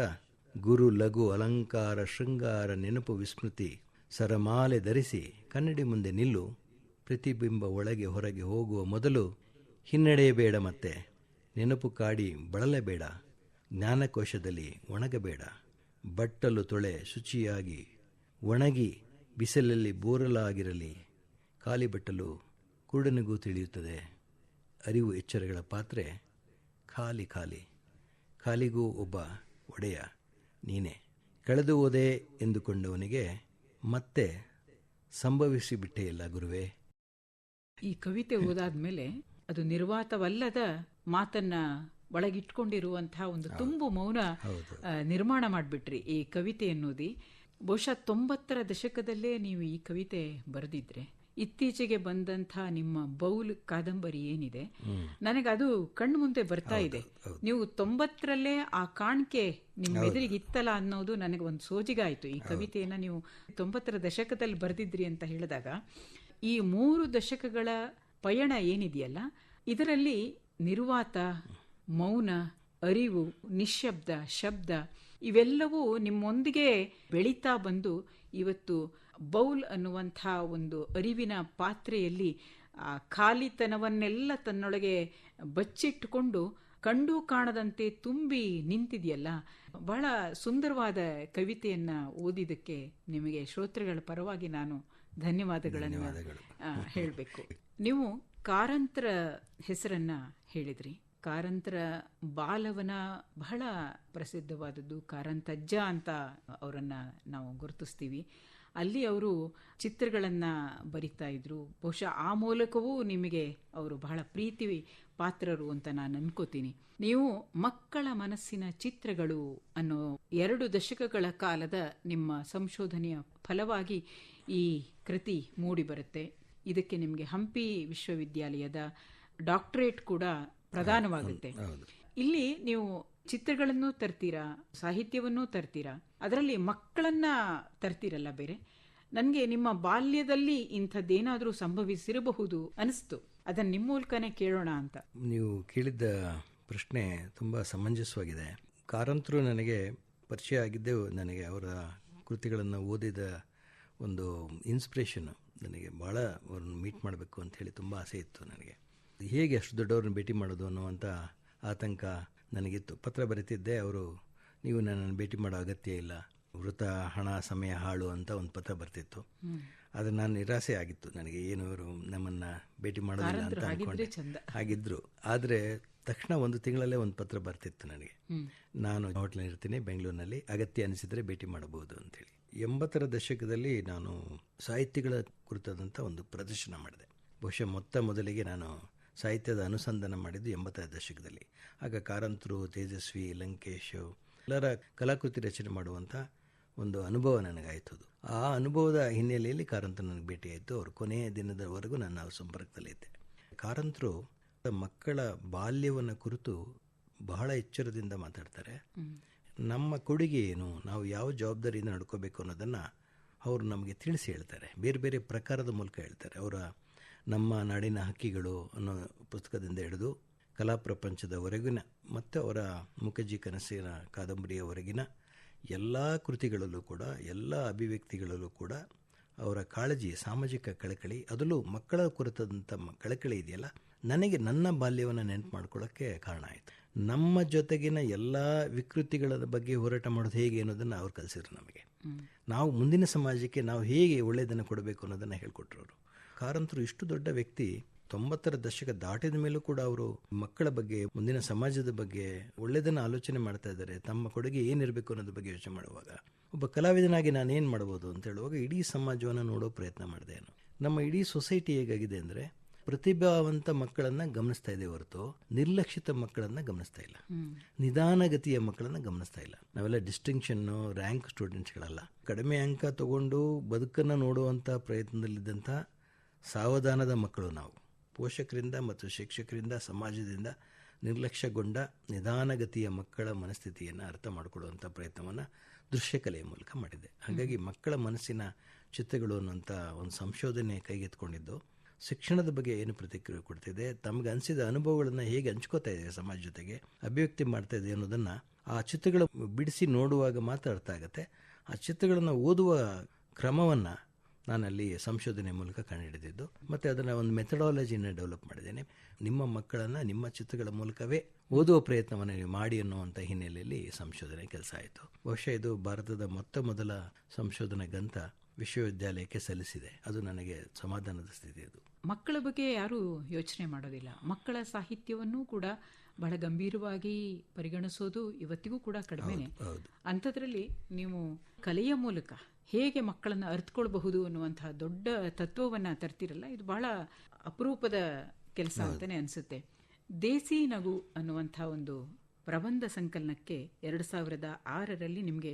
ಗುರು ಲಘು ಅಲಂಕಾರ ಶೃಂಗಾರ ನೆನಪು ವಿಸ್ಮೃತಿ, ಸರಮಾಲೆ ಧರಿಸಿ ಕನ್ನಡಿ ಮುಂದೆ ನಿಲ್ಲು, ಪ್ರತಿಬಿಂಬ ಒಳಗೆ ಹೊರಗೆ ಹೋಗುವ ಮೊದಲು ಹಿನ್ನಡೆಯಬೇಡ, ಮತ್ತೆ ನೆನಪು ಕಾಡಿ ಬಳಲಬೇಡ, ಜ್ಞಾನಕೋಶದಲ್ಲಿ ಒಣಗಬೇಡ, ಬಟ್ಟಲು ತೊಳೆ ಶುಚಿಯಾಗಿ ಒಣಗಿ ಬಿಸಿಲಲ್ಲಿ ಬೋರಲಾಗಿರಲಿ, ಖಾಲಿ ಬಟ್ಟಲು ಕುರುಡನಿಗೂ ತಿಳಿಯುತ್ತದೆ, ಅರಿವು ಎಚ್ಚರಗಳ ಪಾತ್ರೆ ಖಾಲಿ ಖಾಲಿ, ಖಾಲಿಗೂ ಒಬ್ಬ ಒಡೆಯ ನೀನೇ, ಕಳೆದು ಹೋದೆ ಎಂದುಕೊಂಡವನಿಗೆ ಮತ್ತೆ ಸಂಭವಿಸಿಬಿಟ್ಟೇ ಇಲ್ಲ ಗುರುವೇ. ಈ ಕವಿತೆ ಓದಾದ್ಮೇಲೆ ಅದು ನಿರ್ವಾತವಲ್ಲದ ಮಾತನ್ನ ಒಳಗಿಟ್ಕೊಂಡಿರುವಂತಹ ಒಂದು ತುಂಬು ಮೌನ ನಿರ್ಮಾಣ ಮಾಡಿಬಿಟ್ರಿ ಈ ಕವಿತೆ ಎನ್ನುವುದಿ. ಬಹುಶಃ 90ರ ದಶಕದಲ್ಲೇ ನೀವು ಈ ಕವಿತೆ ಬರೆದಿದ್ರೆ ಇತ್ತೀಚೆಗೆ ಬಂದಂಥ ನಿಮ್ಮ ಬೌಲ್ ಕಾದಂಬರಿ ಏನಿದೆ, ನನಗೆ ಅದು ಕಣ್ಣು ಮುಂದೆ ಬರ್ತಾ ಇದೆ. ನೀವು 90ರಲ್ಲೇ ಆ ಕಾಣಿಕೆ ನಿಮ್ಮ ಎದುರಿಗೆ ಇತ್ತಲ್ಲ ಅನ್ನೋದು ನನಗೆ ಒಂದು ಸೋಜಿಗಾಯಿತು. ಈ ಕವಿತೆಯನ್ನು ನೀವು 90ರ ದಶಕದಲ್ಲಿ ಬರೆದಿದ್ರಿ ಅಂತ ಹೇಳಿದಾಗ, ಈ 3 ದಶಕಗಳ ಪಯಣ ಏನಿದೆಯಲ್ಲ, ಇದರಲ್ಲಿ ನಿರ್ವಾತ, ಮೌನ, ಅರಿವು, ನಿಶ್ಶಬ್ದ, ಶಬ್ದ ಇವೆಲ್ಲವೂ ನಿಮ್ಮೊಂದಿಗೆ ಬೆಳೀತಾ ಬಂದು ಇವತ್ತು ಬೌಲ್ ಅನ್ನುವಂಥ ಒಂದು ಅರಿವಿನ ಪಾತ್ರೆಯಲ್ಲಿ ಆ ಖಾಲಿತನವನ್ನೆಲ್ಲ ತನ್ನೊಳಗೆ ಬಚ್ಚಿಟ್ಟುಕೊಂಡು ಕಂಡು ಕಾಣದಂತೆ ತುಂಬಿ ನಿಂತಿದೆಯಲ್ಲ. ಬಹಳ ಸುಂದರವಾದ ಕವಿತೆಯನ್ನು ಓದಿದ್ದಕ್ಕೆ ನಿಮಗೆ ಶ್ರೋತೃಗಳ ಪರವಾಗಿ ನಾನು ಧನ್ಯವಾದಗಳನ್ನು ಹೇಳಬೇಕು. ನೀವು ಕಾರಂತರ ಹೆಸರನ್ನ ಹೇಳಿದ್ರಿ. ಕಾರಂತರ ಬಾಲವನ ಬಹಳ ಪ್ರಸಿದ್ಧವಾದದ್ದು. ಕಾರಂತಜ್ಜ ಅಂತ ಅವರನ್ನು ನಾವು ಗುರುತಿಸ್ತೀವಿ. ಅಲ್ಲಿ ಅವರು ಚಿತ್ರಗಳನ್ನು ಬರಿತಾ ಇದ್ರು. ಬಹುಶಃ ಆ ಮೂಲಕವೂ ನಿಮಗೆ ಅವರು ಬಹಳ ಪ್ರೀತಿ ಪಾತ್ರರು ಅಂತ ನಾನು ಅನ್ಕೋತೀನಿ. ನೀವು ಮಕ್ಕಳ ಮನಸ್ಸಿನ ಚಿತ್ರಗಳು ಅನ್ನೋ 2 ದಶಕಗಳ ಕಾಲದ ನಿಮ್ಮ ಸಂಶೋಧನೆಯ ಫಲವಾಗಿ ಈ ಕೃತಿ ಮೂಡಿ ಬರುತ್ತೆ. ಇದಕ್ಕೆ ನಿಮಗೆ ಹಂಪಿ ವಿಶ್ವವಿದ್ಯಾಲಯದ ಡಾಕ್ಟರೇಟ್ ಕೂಡ ಪ್ರದಾನವಾಗುತ್ತೆ. ಇಲ್ಲಿ ನೀವು ಚಿತ್ರಗಳನ್ನು ತರ್ತೀರಾ, ಸಾಹಿತ್ಯವನ್ನೂ ತರ್ತೀರಾ, ಅದರಲ್ಲಿ ಮಕ್ಕಳನ್ನ ತರ್ತೀರಲ್ಲ ಬೇರೆ. ನನಗೆ ನಿಮ್ಮ ಬಾಲ್ಯದಲ್ಲಿ ಇಂಥದ್ದೇನಾದರೂ ಸಂಭವಿಸಿರಬಹುದು ಅನಿಸ್ತು. ಅದನ್ನು ನಿಮ್ಮ ಮೂಲಕನೇ ಕೇಳೋಣ ಅಂತ. ನೀವು ಕೇಳಿದ್ದ ಪ್ರಶ್ನೆ ತುಂಬ ಸಮಂಜಸವಾಗಿದೆ. ಕಾರಂತರು ನನಗೆ ಪರಿಚಯ ಆಗಿದ್ದೇ ನನಗೆ ಅವರ ಕೃತಿಗಳನ್ನು ಓದಿದ ಒಂದು ಇನ್ಸ್ಪಿರೇಷನ್ನು. ನನಗೆ ಭಾಳ ಅವ್ರನ್ನ ಮೀಟ್ ಮಾಡಬೇಕು ಅಂಥೇಳಿ ತುಂಬ ಆಸೆ ಇತ್ತು ನನಗೆ. ಹೇಗೆ ಅಷ್ಟು ದೊಡ್ಡವ್ರನ್ನ ಭೇಟಿ ಮಾಡೋದು ಅನ್ನುವಂಥ ಆತಂಕ ನನಗಿತ್ತು. ಪತ್ರ ಬರೀತಿದ್ದೆ, ಅವರು ನೀವು ನನ್ನನ್ನು ಭೇಟಿ ಮಾಡೋ ಅಗತ್ಯ ಇಲ್ಲ, ವೃತ ಹಣ ಸಮಯ ಹಾಳು ಅಂತ ಒಂದು ಪತ್ರ ಬರ್ತಿತ್ತು. ಆದರೆ ನಾನು ನಿರಾಸೆ ಆಗಿತ್ತು ನನಗೆ, ಏನು ಇವರು ನಮ್ಮನ್ನು ಭೇಟಿ ಮಾಡೋದಿಲ್ಲ ಅಂತ ಅಂದ್ಕೊಂಡೆ. ಹಾಗಿದ್ರು. ಆದರೆ ತಕ್ಷಣ 1 ತಿಂಗಳಲ್ಲೇ ಒಂದು ಪತ್ರ ಬರ್ತಿತ್ತು ನನಗೆ, ನಾನು ಹೋಟ್ಲಲ್ಲಿ ಇರ್ತೀನಿ ಬೆಂಗಳೂರಿನಲ್ಲಿ, ಅಗತ್ಯ ಅನಿಸಿದರೆ ಭೇಟಿ ಮಾಡಬಹುದು ಅಂತೇಳಿ. 80ರ ದಶಕದಲ್ಲಿ ನಾನು ಸಾಹಿತ್ಯಗಳ ಕುರಿತಾದಂಥ ಒಂದು ಪ್ರದರ್ಶನ ಮಾಡಿದೆ. ಬಹುಶಃ ಮೊದಲಿಗೆ ನಾನು ಸಾಹಿತ್ಯದ ಅನುಸಂಧಾನ ಮಾಡಿದ್ದು 80ರ ದಶಕದಲ್ಲಿ. ಆಗ ಕಾರಂತರು, ತೇಜಸ್ವಿ, ಲಂಕೇಶ್ ಎಲ್ಲರ ಕಲಾಕೃತಿ ರಚನೆ ಮಾಡುವಂಥ ಒಂದು ಅನುಭವ ನನಗಾಯಿತು. ಆ ಅನುಭವದ ಹಿನ್ನೆಲೆಯಲ್ಲಿ ಕಾರಂತರು ನನಗೆ ಭೇಟಿಯಾಯಿತು. ಅವರು ಕೊನೆಯ ದಿನದವರೆಗೂ ನನ್ನ ಅವ್ರ ಸಂಪರ್ಕದಲ್ಲಿದ್ದೆ. ಕಾರಂತರು ಮಕ್ಕಳ ಬಾಲ್ಯವನ್ನು ಕುರಿತು ಬಹಳ ಎಚ್ಚರದಿಂದ ಮಾತಾಡ್ತಾರೆ. ನಮ್ಮ ಕೊಡುಗೆ ಏನು, ನಾವು ಯಾವ ಜವಾಬ್ದಾರಿಯಿಂದ ನಡ್ಕೋಬೇಕು ಅನ್ನೋದನ್ನು ಅವರು ನಮಗೆ ತಿಳಿಸಿ ಹೇಳ್ತಾರೆ. ಬೇರೆ ಬೇರೆ ಪ್ರಕಾರದ ಮೂಲಕ ಹೇಳ್ತಾರೆ. ಅವರ ನಮ್ಮ ನಾಡಿನ ಹಕ್ಕಿಗಳು ಅನ್ನೋ ಪುಸ್ತಕದಿಂದ ಹಿಡಿದು ಕಲಾ ಪ್ರಪಂಚದವರೆಗಿನ ಮತ್ತು ಅವರ ಮುಖಜ್ಜಿ ಕನಸಿನ ಕಾದಂಬರಿಯವರೆಗಿನ ಎಲ್ಲ ಕೃತಿಗಳಲ್ಲೂ ಕೂಡ, ಎಲ್ಲ ಅಭಿವ್ಯಕ್ತಿಗಳಲ್ಲೂ ಕೂಡ ಅವರ ಕಾಳಜಿ, ಸಾಮಾಜಿಕ ಕಳಕಳಿ, ಅದರಲ್ಲೂ ಮಕ್ಕಳ ಕುರಿತಾದಂಥ ಕಳಕಳಿ ಇದೆಯಲ್ಲ, ನನಗೆ ನನ್ನ ಬಾಲ್ಯವನ್ನು ನೆನಪು ಮಾಡ್ಕೊಳ್ಳೋಕ್ಕೆ ಕಾರಣ ಆಯಿತು. ನಮ್ಮ ಜೊತೆಗಿನ ಎಲ್ಲ ವಿಕೃತಿಗಳ ಬಗ್ಗೆ ಹೋರಾಟ ಮಾಡೋದು ಹೇಗೆ ಅನ್ನೋದನ್ನು ಅವ್ರು ಕಲಿಸಿದ್ರು ನಮಗೆ. ನಾವು ಮುಂದಿನ ಸಮಾಜಕ್ಕೆ ನಾವು ಹೇಗೆ ಒಳ್ಳೆಯದನ್ನು ಕೊಡಬೇಕು ಅನ್ನೋದನ್ನು ಹೇಳ್ಕೊಟ್ರು ಅವರು. ಕಾರಂತರು ಇಷ್ಟು ದೊಡ್ಡ ವ್ಯಕ್ತಿ 90ರ ದಶಕ ದಾಟಿದ ಮೇಲೂ ಕೂಡ ಅವರು ಮಕ್ಕಳ ಬಗ್ಗೆ, ಮುಂದಿನ ಸಮಾಜದ ಬಗ್ಗೆ ಒಳ್ಳೆಯದನ್ನು ಆಲೋಚನೆ ಮಾಡ್ತಾ ಇದ್ದಾರೆ. ತಮ್ಮ ಕೊಡುಗೆ ಏನಿರಬೇಕು ಅನ್ನೋದ್ರ ಬಗ್ಗೆ ಯೋಚನೆ ಮಾಡುವಾಗ, ಒಬ್ಬ ಕಲಾವಿದನಾಗಿ ನಾನು ಏನು ಮಾಡ್ಬೋದು ಅಂತ ಹೇಳುವಾಗ ಇಡೀ ಸಮಾಜವನ್ನು ನೋಡೋ ಪ್ರಯತ್ನ ಮಾಡಿದೆ. ನಮ್ಮ ಇಡೀ ಸೊಸೈಟಿ ಹೇಗಾಗಿದೆ ಅಂದರೆ, ಪ್ರತಿಭಾವಂತ ಮಕ್ಕಳನ್ನು ಗಮನಿಸ್ತಾ ಇದೆ ಹೊರತು ನಿರ್ಲಕ್ಷಿತ ಮಕ್ಕಳನ್ನು ಗಮನಿಸ್ತಾ ಇಲ್ಲ, ನಿಧಾನಗತಿಯ ಮಕ್ಕಳನ್ನು ಗಮನಿಸ್ತಾ ಇಲ್ಲ. ನಾವೆಲ್ಲ ಡಿಸ್ಟಿಂಕ್ಷನ್ನು, ರ್ಯಾಂಕ್ ಸ್ಟೂಡೆಂಟ್ಸ್ಗಳಲ್ಲ. ಕಡಿಮೆ ಅಂಕ ತಗೊಂಡು ಬದುಕನ್ನು ನೋಡುವಂಥ ಪ್ರಯತ್ನದಲ್ಲಿದ್ದಂಥ ಸಾವಧಾನದ ಮಕ್ಕಳು ನಾವು. ಪೋಷಕರಿಂದ ಮತ್ತು ಶಿಕ್ಷಕರಿಂದ, ಸಮಾಜದಿಂದ ನಿರ್ಲಕ್ಷ್ಯಗೊಂಡ ನಿಧಾನಗತಿಯ ಮಕ್ಕಳ ಮನಸ್ಥಿತಿಯನ್ನು ಅರ್ಥ ಮಾಡಿಕೊಳ್ಳುವಂಥ ಪ್ರಯತ್ನವನ್ನು ದೃಶ್ಯಕಲೆಯ ಮೂಲಕ ಮಾಡಿದೆ. ಹಾಗಾಗಿ ಮಕ್ಕಳ ಮನಸ್ಸಿನ ಚಿತ್ರಗಳು ಅನ್ನುವಂಥ ಒಂದು ಸಂಶೋಧನೆ ಕೈಗೆತ್ಕೊಂಡಿದ್ದು ಶಿಕ್ಷಣದ ಬಗ್ಗೆ ಏನು ಪ್ರತಿಕ್ರಿಯೆ ಕೊಡ್ತಿದೆ, ತಮಗೆ ಅನಿಸಿದ ಅನುಭವಗಳನ್ನು ಹೇಗೆ ಹಂಚ್ಕೋತಾ ಇದೆ ಸಮಾಜ ಜೊತೆಗೆ, ಅಭಿವ್ಯಕ್ತಿ ಮಾಡ್ತಾ ಇದೆ ಅನ್ನೋದನ್ನು ಆ ಚಿತ್ರಗಳು ಬಿಡಿಸಿ ನೋಡುವಾಗ ಮಾತ್ರ ಅರ್ಥ ಆಗುತ್ತೆ. ಆ ಚಿತ್ರಗಳನ್ನು ಓದುವ ಕ್ರಮವನ್ನು ನಾನಲ್ಲಿ ಸಂಶೋಧನೆ ಮೂಲಕ ಕಂಡುಹಿಡಿದಿದ್ದು, ಮತ್ತು ಅದನ್ನು ಒಂದು ಮೆಥಡಾಲಜಿನ ಡೆವಲಪ್ ಮಾಡಿದ್ದೇನೆ. ನಿಮ್ಮ ಮಕ್ಕಳನ್ನು ನಿಮ್ಮ ಚಿತ್ರಗಳ ಮೂಲಕವೇ ಓದುವ ಪ್ರಯತ್ನವನ್ನು ನೀವು ಮಾಡಿ ಅನ್ನುವಂಥ ಹಿನ್ನೆಲೆಯಲ್ಲಿ ಸಂಶೋಧನೆ ಕೆಲಸ ಆಯಿತು. ಬಹುಶಃ ಇದು ಭಾರತದ ಮೊದಲ ಸಂಶೋಧನಾ ಗ್ರಂಥ ವಿಶ್ವವಿದ್ಯಾಲಯಕ್ಕೆ ಸಲ್ಲಿಸಿದೆ. ಅದು ನನಗೆ ಸಮಾಧಾನದ ಸ್ಥಿತಿ. ಅದು ಮಕ್ಕಳ ಬಗ್ಗೆ ಯಾರೂ ಯೋಚನೆ ಮಾಡೋದಿಲ್ಲ. ಮಕ್ಕಳ ಸಾಹಿತ್ಯವನ್ನು ಕೂಡ ಬಹಳ ಗಂಭೀರವಾಗಿ ಪರಿಗಣಿಸೋದು ಇವತ್ತಿಗೂ ಕೂಡ ಕಡಿಮೆನೆ. ಅಂಥದ್ರಲ್ಲಿ ನೀವು ಕಲೆಯ ಮೂಲಕ ಹೇಗೆ ಮಕ್ಕಳನ್ನು ಅರ್ಥಕೊಳ್ಬಹುದು ಅನ್ನುವಂತಹ ದೊಡ್ಡ ತತ್ವವನ್ನು ತರ್ತಿರಲ್ಲ, ಇದು ಬಹಳ ಅಪರೂಪದ ಕೆಲಸ ಅಂತಾನೆ ಅನಿಸುತ್ತೆ. ದೇಸಿ ನಗು ಅನ್ನುವಂಥ ಒಂದು ಪ್ರಬಂಧ ಸಂಕಲನಕ್ಕೆ 2006ರಲ್ಲಿ ನಿಮಗೆ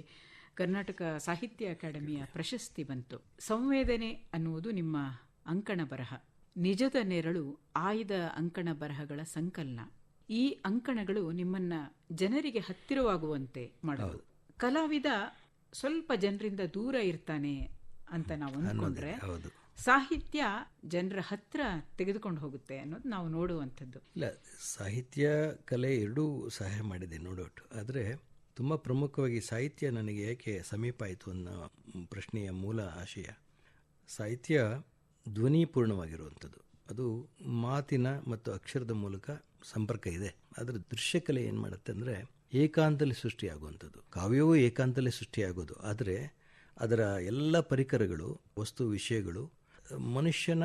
ಕರ್ನಾಟಕ ಸಾಹಿತ್ಯ ಅಕಾಡೆಮಿಯ ಪ್ರಶಸ್ತಿ ಬಂತು. ಸಂವೇದನೆ ಅನ್ನುವುದು ನಿಮ್ಮ ಅಂಕಣ ಬರಹ, ನಿಜದ ನೆರಳು ಆಯ್ದ ಅಂಕಣ ಬರಹಗಳ ಸಂಕಲನ. ಈ ಅಂಕಣಗಳು ನಿಮ್ಮನ್ನ ಜನರಿಗೆ ಹತ್ತಿರವಾಗುವಂತೆ ಮಾಡೋದು. ಕಲಾವಿದ ಸ್ವಲ್ಪ ಜನರಿಂದ ದೂರ ಇರ್ತಾನೆ ಅಂತ ನಾವು ಅಂದ್ಕೊಂಡ್ರೆ, ಸಾಹಿತ್ಯ ಜನರ ಹತ್ರ ತೆಗೆದುಕೊಂಡು ಹೋಗುತ್ತೆ ಅನ್ನೋದು ನಾವು ನೋಡುವಂಥದ್ದು. ಇಲ್ಲ, ಸಾಹಿತ್ಯ ಕಲೆ ಎರಡೂ ಸಹಾಯ ಮಾಡಿದೆ ನೋಡೋಟ್ಟು. ಆದರೆ ತುಂಬ ಪ್ರಮುಖವಾಗಿ ಸಾಹಿತ್ಯ ನನಗೆ ಏಕೆ ಸಮೀಪ ಆಯಿತು ಅನ್ನೋ ಪ್ರಶ್ನೆಯ ಮೂಲ ಆಶಯ, ಸಾಹಿತ್ಯ ಧ್ವನಿಪೂರ್ಣವಾಗಿರುವಂಥದ್ದು. ಅದು ಮಾತಿನ ಮತ್ತು ಅಕ್ಷರದ ಮೂಲಕ ಸಂಪರ್ಕ ಇದೆ. ಆದರೆ ದೃಶ್ಯಕಲೆ ಏನು ಮಾಡುತ್ತೆ ಅಂದರೆ ಏಕಾಂತದಲ್ಲಿ ಸೃಷ್ಟಿಯಾಗುವಂಥದ್ದು. ಕಾವ್ಯವೂ ಏಕಾಂತದಲ್ಲಿ ಸೃಷ್ಟಿಯಾಗೋದು. ಆದರೆ ಅದರ ಎಲ್ಲ ಪರಿಕರಗಳು, ವಸ್ತು ವಿಷಯಗಳು ಮನುಷ್ಯನ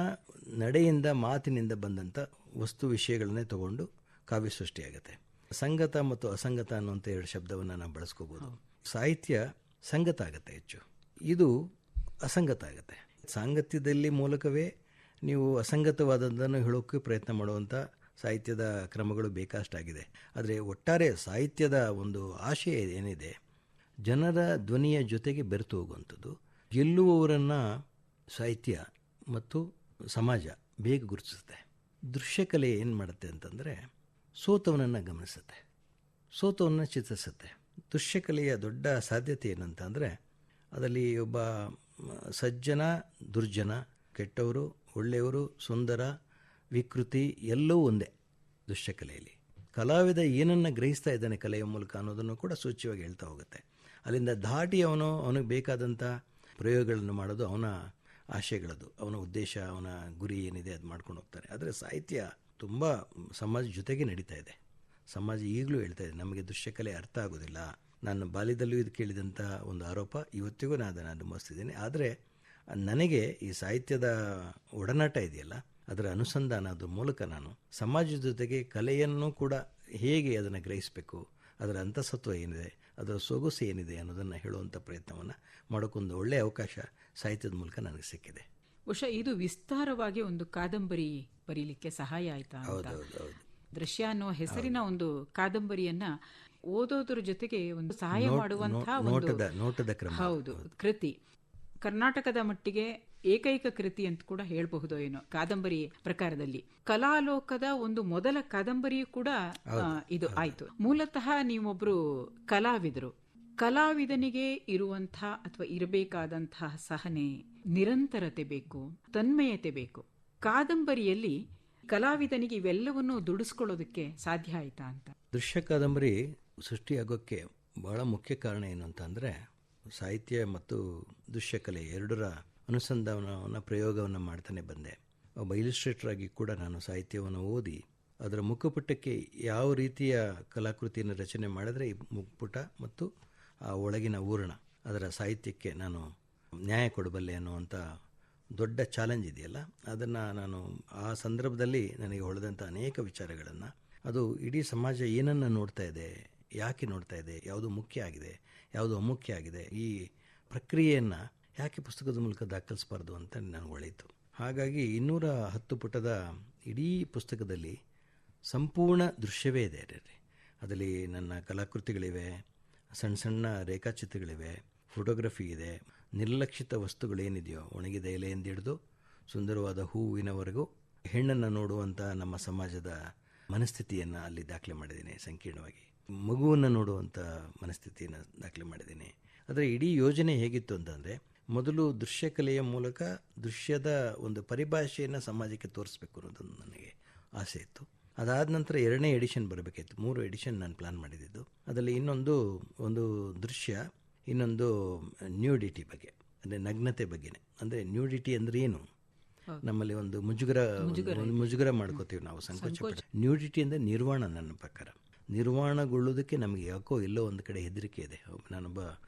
ನಡೆಯಿಂದ ಮಾತಿನಿಂದ ಬಂದಂಥ ವಸ್ತು ವಿಷಯಗಳನ್ನೇ ತಗೊಂಡು ಕಾವ್ಯ ಸೃಷ್ಟಿಯಾಗುತ್ತೆ. ಸಂಗತ ಮತ್ತು ಅಸಂಗತ ಅನ್ನುವಂಥ ಎರಡು ಶಬ್ದವನ್ನು ನಾವು ಬಳಸ್ಕೋಬೋದು. ಸಾಹಿತ್ಯ ಸಂಗತ ಆಗುತ್ತೆ ಹೆಚ್ಚು, ಇದು ಅಸಂಗತ ಆಗುತ್ತೆ. ಸಾಂಗತ್ಯದಲ್ಲಿ ಮೂಲಕವೇ ನೀವು ಅಸಂಗತವಾದದ್ದನ್ನು ಹೇಳೋಕ್ಕೆ ಪ್ರಯತ್ನ ಮಾಡುವಂಥ ಸಾಹಿತ್ಯದ ಕ್ರಮಗಳು ಬೇಕಷ್ಟಾಗಿದೆ. ಆದರೆ ಒಟ್ಟಾರೆ ಸಾಹಿತ್ಯದ ಒಂದು ಆಶಯ ಏನಿದೆ, ಜನರ ಧ್ವನಿಯ ಜೊತೆಗೆ ಬೆರೆತು ಹೋಗುವಂಥದ್ದು. ಗೆಲ್ಲುವವರನ್ನು ಸಾಹಿತ್ಯ ಮತ್ತು ಸಮಾಜ ಬೇಗ ಗುರುತಿಸುತ್ತೆ. ದೃಶ್ಯಕಲೆ ಏನು ಮಾಡುತ್ತೆ ಅಂತಂದರೆ ಸೋತವನನ್ನು ಗಮನಿಸುತ್ತೆ, ಸೋತವನನ್ನು ಚಿತ್ರಿಸುತ್ತೆ. ದೃಶ್ಯಕಲೆಯ ದೊಡ್ಡ ಸಾಧ್ಯತೆ ಏನಂತ ಅಂದರೆ ಅದರಲ್ಲಿ ಒಬ್ಬ ಸಜ್ಜನ ದುರ್ಜನ, ಕೆಟ್ಟವರು ಒಳ್ಳೆಯವರು, ಸುಂದರ ವಿಕೃತಿ ಎಲ್ಲವೂ ಒಂದೇ ದೃಶ್ಯಕಲೆಯಲ್ಲಿ. ಕಲಾವಿದ ಏನನ್ನು ಗ್ರಹಿಸ್ತಾ ಇದ್ದಾನೆ ಕಲೆಯ ಮೂಲಕ ಅನ್ನೋದನ್ನು ಕೂಡ ಸೂಚ್ಯವಾಗಿ ಹೇಳ್ತಾ ಹೋಗುತ್ತೆ. ಅಲ್ಲಿಂದ ದಾಟಿ ಅವನಿಗೆ ಬೇಕಾದಂಥ ಪ್ರಯೋಗಗಳನ್ನು ಮಾಡೋದು ಅವನ ಆಶಯಗಳದು, ಅವನ ಉದ್ದೇಶ, ಅವನ ಗುರಿ ಏನಿದೆ ಅದು ಮಾಡ್ಕೊಂಡು ಹೋಗ್ತಾರೆ. ಆದರೆ ಸಾಹಿತ್ಯ ತುಂಬ ಸಮಾಜ ಜೊತೆಗೆ ನಡೀತಾ ಇದೆ. ಸಮಾಜ ಈಗಲೂ ಹೇಳ್ತಾ ಇದೆ ನಮಗೆ ದೃಶ್ಯಕಲೆ ಅರ್ಥ ಆಗೋದಿಲ್ಲ. ನಾನು ಬಾಲ್ಯದಲ್ಲೂ ಇದು ಕೇಳಿದಂಥ ಒಂದು ಆರೋಪ ಇವತ್ತಿಗೂ ನಾನು ಅದನ್ನು ಅನುಭವಿಸ್ತಿದ್ದೀನಿ. ಆದರೆ ನನಗೆ ಈ ಸಾಹಿತ್ಯದ ಒಡನಾಟ ಇದೆಯಲ್ಲ, ಅದರ ಅನುಸಂಧಾನ, ಅದ್ರ ಮೂಲಕ ನಾನು ಸಮಾಜದ ಜೊತೆಗೆ ಕಲೆಯನ್ನು ಕೂಡ ಹೇಗೆ ಅದನ್ನು ಗ್ರಹಿಸಬೇಕು, ಅದರ ಅಂತಸತ್ವ ಏನಿದೆ, ಅದರ ಸೊಗಸು ಏನಿದೆ ಅನ್ನೋದನ್ನು ಹೇಳುವಂಥ ಪ್ರಯತ್ನವನ್ನು ಮಾಡೋಕ್ಕೊಂದು ಒಳ್ಳೆಯ ಅವಕಾಶ ಸಾಹಿತ್ಯದ ಮೂಲಕ ನನಗೆ ಸಿಕ್ಕಿದೆ. ಬಹುಶಃ ಇದು ವಿಸ್ತಾರವಾಗಿ ಒಂದು ಕಾದಂಬರಿ ಬರೀಲಿಕ್ಕೆ ಸಹಾಯ ಆಯ್ತಾ? ದೃಶ್ಯ ಅನ್ನೋ ಹೆಸರಿನ ಒಂದು ಕಾದಂಬರಿಯನ್ನ ಓದೋದ್ರ ಜೊತೆಗೆ ಒಂದು ಸಹಾಯ ಮಾಡುವಂತಹ ನೋಟದ ಕ್ರಮ. ಹೌದು, ಕೃತಿ ಕರ್ನಾಟಕದ ಮಟ್ಟಿಗೆ ಏಕೈಕ ಕೃತಿ ಅಂತ ಕೂಡ ಹೇಳಬಹುದು ಏನೋ ಕಾದಂಬರಿ ಪ್ರಕಾರದಲ್ಲಿ. ಕಲಾಲೋಕದ ಒಂದು ಮೊದಲ ಕಾದಂಬರಿಯೂ ಕೂಡ ಇದು ಆಯ್ತು. ಮೂಲತಃ ನೀವೊಬ್ರು ಕಲಾವಿದರು. ಕಲಾವಿದನಿಗೆ ಇರುವಂತಹ ಅಥವಾ ಇರಬೇಕಾದಂತಹ ಸಹನೆ, ನಿರಂತರತೆ ಬೇಕು, ತನ್ಮಯತೆ ಬೇಕು. ಕಾದಂಬರಿಯಲ್ಲಿ ಕಲಾವಿದನಿಗೆ ಇವೆಲ್ಲವನ್ನೂ ದುಡಿಸ್ಕೊಳ್ಳೋದಕ್ಕೆ ಸಾಧ್ಯ ಆಯ್ತಾ ಅಂತ? ದೃಶ್ಯ ಕಾದಂಬರಿ ಸೃಷ್ಟಿಯಾಗೋಕ್ಕೆ ಬಹಳ ಮುಖ್ಯ ಕಾರಣ ಏನು ಅಂತಂದರೆ ಸಾಹಿತ್ಯ ಮತ್ತು ದೃಶ್ಯಕಲೆ ಎರಡರ ಅನುಸಂಧಾನವನ್ನು ಪ್ರಯೋಗವನ್ನು ಮಾಡ್ತಾನೆ ಬಂದೆ. ಒಬ್ಬ ಇಲಿಸ್ಟ್ರೇಟರ್ ಆಗಿ ಕೂಡ ನಾನು ಸಾಹಿತ್ಯವನ್ನು ಓದಿ ಅದರ ಮುಖಪುಟಕ್ಕೆ ಯಾವ ರೀತಿಯ ಕಲಾಕೃತಿಯನ್ನು ರಚನೆ ಮಾಡಿದ್ರೆ ಈ ಮುಖಪುಟ ಮತ್ತು ಆ ಒಳಗಿನ ಊರ್ಣ ಅದರ ಸಾಹಿತ್ಯಕ್ಕೆ ನಾನು ನ್ಯಾಯ ಕೊಡಬಲ್ಲೆ ಅನ್ನುವಂಥ ದೊಡ್ಡ ಚಾಲೆಂಜ್ ಇದೆಯಲ್ಲ, ಅದನ್ನು ನಾನು ಆ ಸಂದರ್ಭದಲ್ಲಿ ನನಗೆ ಹೊಳೆದಂಥ ಅನೇಕ ವಿಚಾರಗಳನ್ನು, ಅದು ಇಡೀ ಸಮಾಜ ಏನನ್ನು ನೋಡ್ತಾ ಇದೆ, ಯಾಕೆ ನೋಡ್ತಾ ಇದೆ, ಯಾವುದು ಮುಖ್ಯ ಆಗಿದೆ, ಯಾವುದು ಅಮುಖ್ಯ ಆಗಿದೆ, ಈ ಪ್ರಕ್ರಿಯೆಯನ್ನು ಯಾಕೆ ಪುಸ್ತಕದ ಮೂಲಕ ದಾಖಲಿಸಬಾರ್ದು ಅಂತ ನನಗೆ ಹೊಳೆಯಿತು. ಹಾಗಾಗಿ 210 ಪುಟದ ಇಡೀ ಪುಸ್ತಕದಲ್ಲಿ ಸಂಪೂರ್ಣ ದೃಶ್ಯವೇ ಇದೆ. ಅದರಲ್ಲಿ ನನ್ನ ಕಲಾಕೃತಿಗಳಿವೆ, ಸಣ್ಣ ಸಣ್ಣ ರೇಖಾಚಿತ್ರಗಳಿವೆ, ಫೋಟೋಗ್ರಫಿ ಇದೆ, ನಿರ್ಲಕ್ಷಿತ ವಸ್ತುಗಳೇನಿದೆಯೋ ಒಣಗಿದ ಎಲೆಯಿಂದ ಹಿಡಿದು ಸುಂದರವಾದ ಹೂವಿನವರೆಗೂ ಹೆಣ್ಣನ್ನು ನೋಡುವಂಥ ನಮ್ಮ ಸಮಾಜದ ಮನಸ್ಥಿತಿಯನ್ನು ಅಲ್ಲಿ ದಾಖಲೆ ಮಾಡಿದ್ದೀನಿ. ಸಂಕೀರ್ಣವಾಗಿ ಮಗುವನ್ನು ನೋಡುವಂಥ ಮನಸ್ಥಿತಿಯನ್ನು ದಾಖಲೆ ಮಾಡಿದ್ದೀನಿ. ಆದರೆ ಇಡೀ ಯೋಜನೆ ಹೇಗಿತ್ತು ಅಂತಂದರೆ, ಮೊದಲು ದೃಶ್ಯಕಲೆಯ ಮೂಲಕ ದೃಶ್ಯದ ಒಂದು ಪರಿಭಾಷೆಯನ್ನು ಸಮಾಜಕ್ಕೆ ತೋರಿಸ್ಬೇಕು ಅನ್ನೋದೊಂದು ನನಗೆ ಆಸೆ ಇತ್ತು. ಅದಾದ ನಂತರ 2ನೇ ಎಡಿಷನ್ ಬರಬೇಕಿತ್ತು. 3 ಎಡಿಷನ್ ನಾನು ಪ್ಲಾನ್ ಮಾಡಿದ್ದು. ಅದರಲ್ಲಿ ಒಂದು ದೃಶ್ಯ, ಇನ್ನೊಂದು ನ್ಯೂಡಿಟಿ ಬಗ್ಗೆ, ಅಂದರೆ ನಗ್ನತೆ ಬಗ್ಗೆನೇ. ಅಂದರೆ ನ್ಯೂಡಿಟಿ ಅಂದರೆ ಏನು, ನಮ್ಮಲ್ಲಿ ಒಂದು ಮುಜುಗರ ಮಾಡ್ಕೋತೀವಿ ನಾವು, ಸಂಕೋಚ. ನ್ಯೂಡಿಟಿ ಅಂದರೆ ನಿರ್ವಾಣ. ನನ್ನ ಪ್ರಕಾರ ನಿರ್ವಾಣಗೊಳ್ಳುವುದಕ್ಕೆ ನಮಗೆ ಯಾಕೋ ಎಲ್ಲೋ ಒಂದು ಕಡೆ ಹೆದರಿಕೆ ಇದೆ. ನಾನೊಬ್ಬ